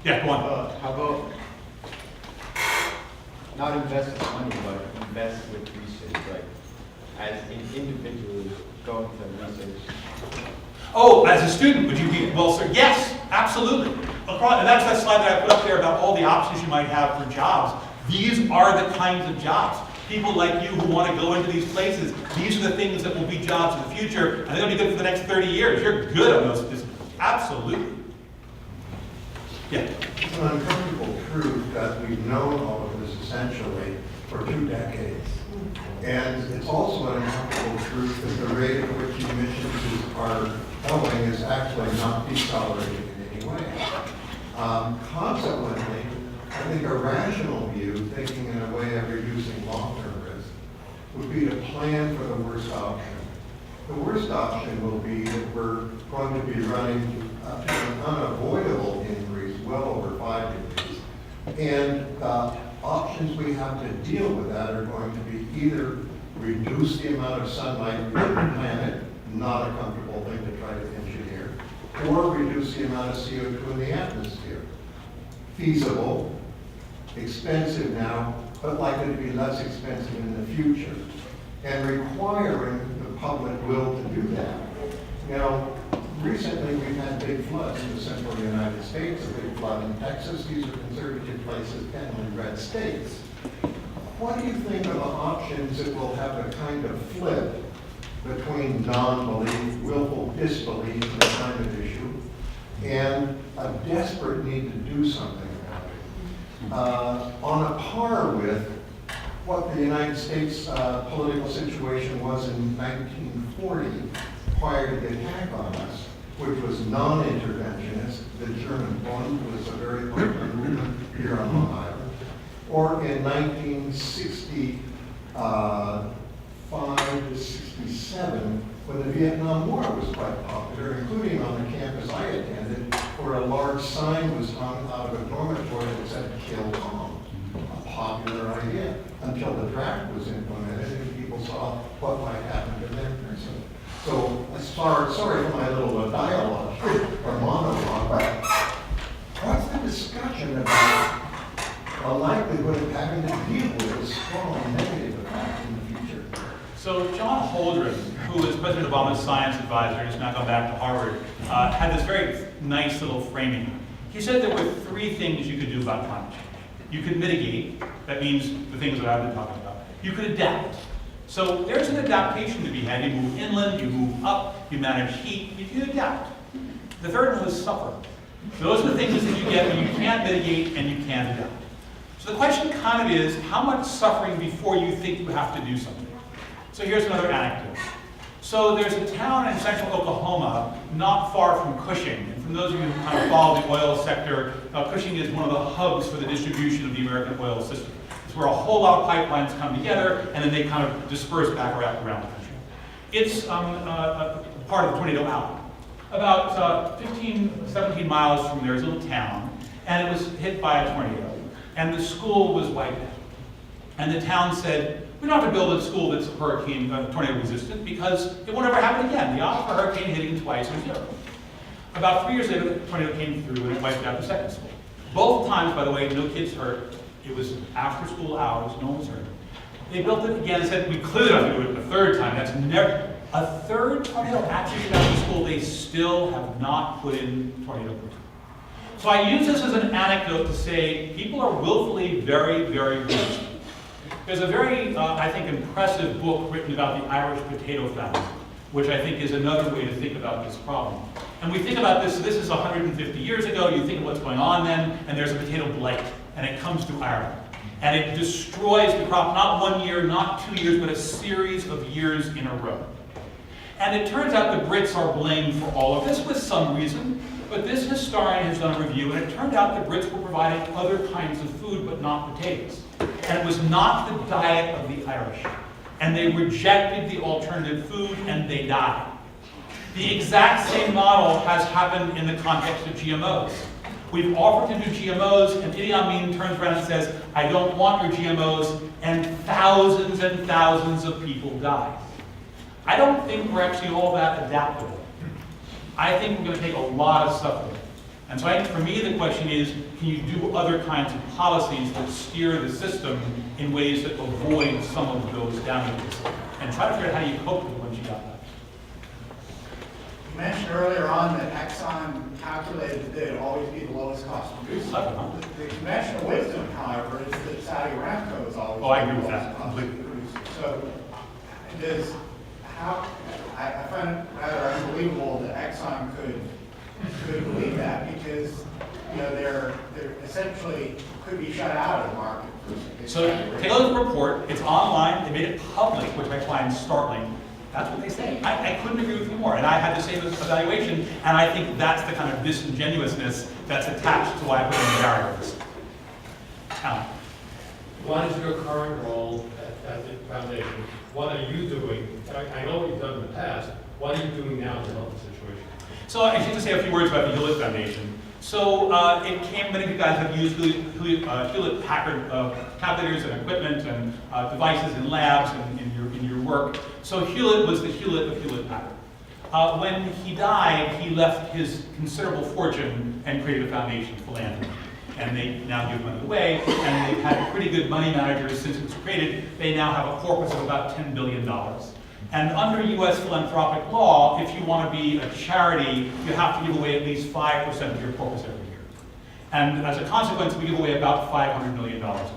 Yeah, go on. how about not invest with money, but invest with research, like as individually going to research? Oh, as a student, would you be, well, sir, yes, absolutely. And that's that slide that I put up there about all the options you might have for jobs. These are the kinds of jobs. People like you who want to go into these places, these are the things that will be jobs in the future, and they're going to be good for the next 30 years. You're good on those disciplines. Absolutely. Yeah. It's an uncomfortable truth that we've known all of this essentially for 2 decades. And it's also an uncomfortable truth that the rate at which emissions are going is actually not decelerating in any way. Consequently, I think a rational view, thinking in a way of reducing long-term risk, would be to plan for the worst option. The worst option will be that we're going to be running to an unavoidable increase, well over 5 degrees. And the options we have to deal with that are going to be either reduce the amount of sunlight on the planet, not a comfortable thing to try to engineer, or reduce the amount of CO2 in the atmosphere. Feasible, expensive now, but likely to be less expensive in the future, and requiring the public will to do that. Now, recently we've had big floods in the central United States, a big flood in Texas. These are conservative places, generally red states. What do you think are the options that will have a kind of flip between non-belief, willful disbelief in the climate issue, and a desperate need to do something about it? On a par with what the United States political situation was in 1940 prior to the attack on us, which was non-interventionist. The German Bund was a very open movement here on Long Island. Or in 1965 to 67, when the Vietnam War was quite popular, including on the campus I attended, where a large sign was hung out of a dormitory that said, "Kill Tom." A popular idea, until the draft was implemented and people saw what might happen to their person. So, sorry for my little dialogue or monologue, but what's the discussion about the likelihood of having to deal with a strong negative effect in the future? So John Holdren, who was President Obama's science advisor and has now gone back to Harvard, had this very nice little framing. He said there were 3 things you could do about climate change. You could mitigate, that means the things that I've been talking about. You could adapt. So there's an adaptation to be had. You move inland, you move up, you manage heat, you can adapt. The third one was suffer. Those are the things that you get when you can't mitigate and you can't adapt. So the question kind of is, how much suffering before you think you have to do something? So here's another anecdote. So there's a town in central Oklahoma, not far from Cushing. And from those of you who kind of follow the oil sector, Cushing is one of the hubs for the distribution of the American oil system. It's where a whole lot of pipelines come together, and then they kind of disperse back around the country. It's part of Tornado Alley. About 15, 17 miles from there is a little town, and it was hit by a tornado. And the school was wiped out. And the town said, we don't have to build a school that's tornado resistant because it won't ever happen again. The odds of a hurricane hitting twice are 0. About 3 years later, the tornado came through and it wiped out the second school. Both times, by the way, no kids hurt. It was after school hours, no one was hurt. They built it again and said, we clearly don't have to do it a third time. That's never, a third tornado actually got out of the school. They still have not put in tornado proof. So I use this as an anecdote to say people are willfully very, very rich. There's a very, I think, impressive book written about the Irish potato famine, which I think is another way to think about this problem. And we think about this, so this is 150 years ago, you think of what's going on then, and there's a potato blight, and it comes through Ireland. And it destroys the crop, not 1 year, not 2 years, but a series of years in a row. And it turns out the Brits are blamed for all of this with some reason, but this historian has done a review, and it turned out the Brits were providing other kinds of food, but not potatoes. And it was not the diet of the Irish. And they rejected the alternative food, and they died. The exact same model has happened in the context of GMOs. We've offered to do GMOs, and Idi Amin turns around and says, I don't want your GMOs, and thousands of people die. I don't think we're actually all that adaptable. I think we're going to take a lot of suffering. And so I think for me the question is, can you do other kinds of policies that steer the system in ways that avoid some of those damages? And try to figure out how you cope with once you got that. You mentioned earlier on that Exxon calculated that it would always be the lowest cost producer. The conventional wisdom, however, is that Saudi Aramco is always I agree the with lowest that cost completely. producer. So I find it rather unbelievable that Exxon could believe that, because they're essentially could be shut out of the market So take a look at the report. It's online. They made it public, which I find startling. That's what they say. I couldn't agree with you more. And I had the same evaluation, and I think that's the kind of disingenuousness that's attached to why I put in the barriers. Alan. What is your current role at the foundation? What are you doing? I know what you've done in the past. What are you doing now to help the situation? So I should just say a few words about the Hewlett Foundation. So it came, many of you guys have used Hewlett-Packard calculators and equipment and devices in labs and in your work. So Hewlett was the Hewlett of Hewlett-Packard. When he died, he left his considerable fortune and created a foundation, philanthropy. And they now give money away, and they've had pretty good money managers since it was created. They now have a corpus of about $10 billion. And under US philanthropic law, if you want to be a charity, you have to give away at least 5% of your corpus every year. And as a consequence, we give away about $500 million a year.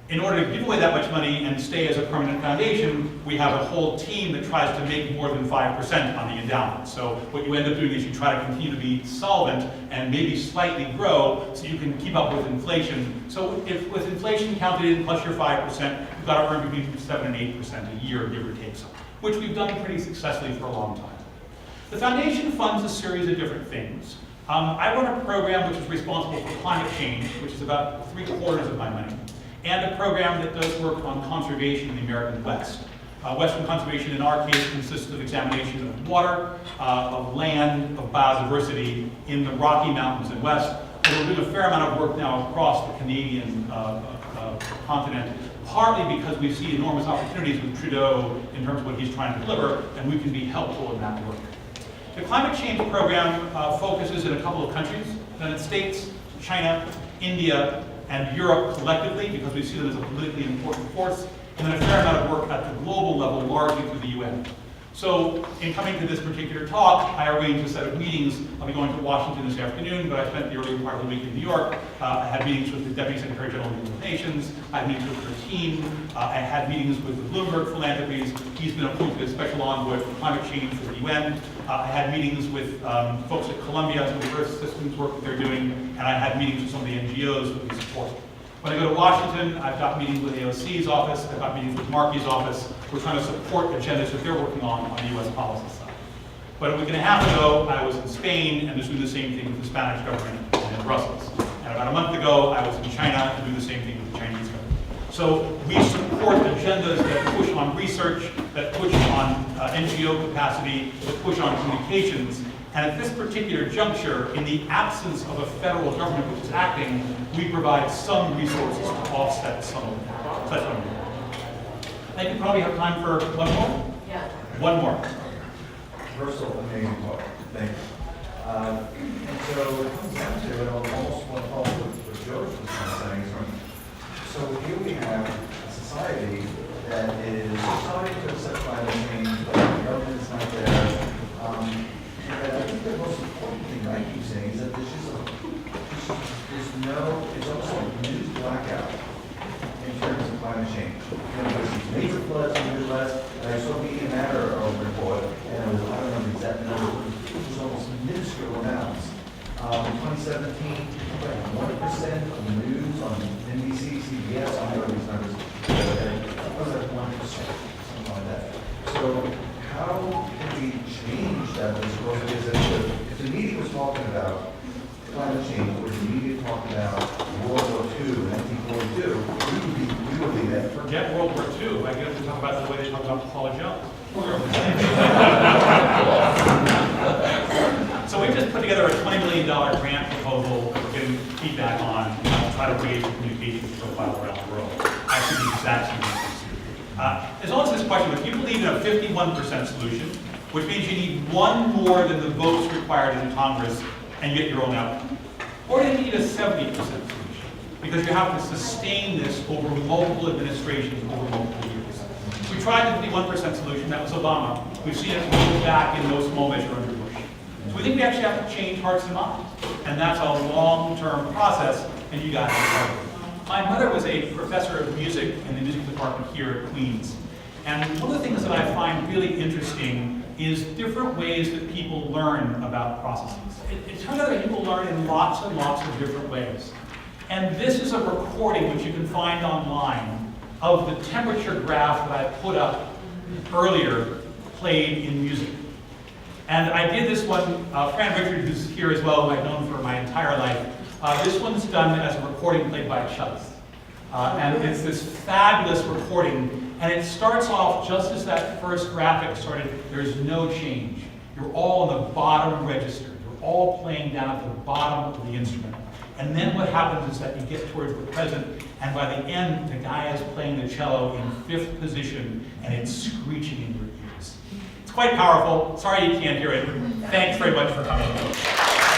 In order to give away that much money and stay as a permanent foundation, we have a whole team that tries to make more than 5% on the endowment. So what you end up doing is you try to continue to be solvent and maybe slightly grow so you can keep up with inflation. So if with inflation counted in plus your 5%, you've got to earn between 7 and 8% a year, give or take some, which we've done pretty successfully for a long time. The foundation funds a series of different things. I run a program which is responsible for climate change, which is about 3/4 of my money, and a program that does work on conservation in the American West. Western conservation in our case consists of examination of water, of land, of biodiversity in the Rocky Mountains and West. And we're doing a fair amount of work now across the Canadian continent, partly because we see enormous opportunities with Trudeau in terms of what he's trying to deliver, and we can be helpful in that work. The climate change program focuses in a couple of countries, the United States, China, India, and Europe collectively, because we see them as a politically important force, and then a fair amount of work at the global level, largely through the UN. So in coming to this particular talk, I arranged a set of meetings. I'll be going to Washington this afternoon, but I spent the earlier part of the week in New York. I had meetings with the Deputy Secretary General of the United Nations. I had meetings with her team. I had meetings with the Bloomberg Philanthropies. He's been appointed as Special Envoy for Climate Change for the UN. I had meetings with folks at Columbia, some of the Earth Systems work that they're doing, and I had meetings with some of the NGOs that we support. When I go to Washington, I've got meetings with AOC's office, I've got meetings with Markey's office. We're trying to support agendas that they're working on the US policy side. But a week and a half ago, I was in Spain and was doing the same thing with the Spanish government and in Brussels. And about a month ago, I was in China and doing the same thing with the Chinese government. So we support agendas that push on research, that push on NGO capacity, that push on communications. And at this particular juncture, in the absence of a federal government which is acting, we provide some resources to offset some of that. So that's what I'm doing. I think we probably have time for one more? Yeah. One more. First of all, amazing talk. Thank you. And so it comes down to it, almost one follow what George was kind of saying. So here we have a society that is starting to accept climate change, but the government's not there. And I think the most important thing I keep saying is that there's it's almost like a news blackout in terms of climate change. There's these major floods in the Midwest, and I saw the Matter report, and it was, I don't know the exact number, it was almost minuscule amounts. In 2017, 1% of the news on NBC, CBS, I know these numbers, it was like 1%, something like that. So how can we change that discourse? Because if the media was talking about climate change, or the media talking about World War II, 1942, we would be there. Forget World War II. I guess we talk about the way they talk about Paula Jones. So we've just put together a $20 million grant proposal that we're getting feedback on to try to raise the communications profile around the world. Actually, the exact same things. There's also this question, if you believe in a 51% solution, which means you need one more than the votes required in Congress and you get your own outcome, or do you need a 70% solution? Because you have to sustain this over multiple administrations, over multiple years. We tried the 51% solution, that was Obama. We've seen it roll back in no small measure under Bush. So we think we actually have to change hearts and minds. And that's a long-term process, and you guys are part of it. My mother was a professor of music in the music department here at Queens. And one of the things that I find really interesting is different ways that people learn about processes. It turns out that people learn in lots and lots of different ways. And this is a recording which you can find online of the temperature graph that I put up earlier, played in music. And I did this one, Fran Richard, who's here as well, who I've known for my entire life. This one's done as a recording played by a cellist. And it's this fabulous recording, and it starts off just as that first graphic started. There's no change. You're all in the bottom register. You're all playing down at the bottom of the instrument. And then what happens is that you get towards the present, and by the end, the guy is playing the cello in 5th position, and it's screeching in your ears. It's quite powerful. Sorry you can't hear it. Thanks very much for coming.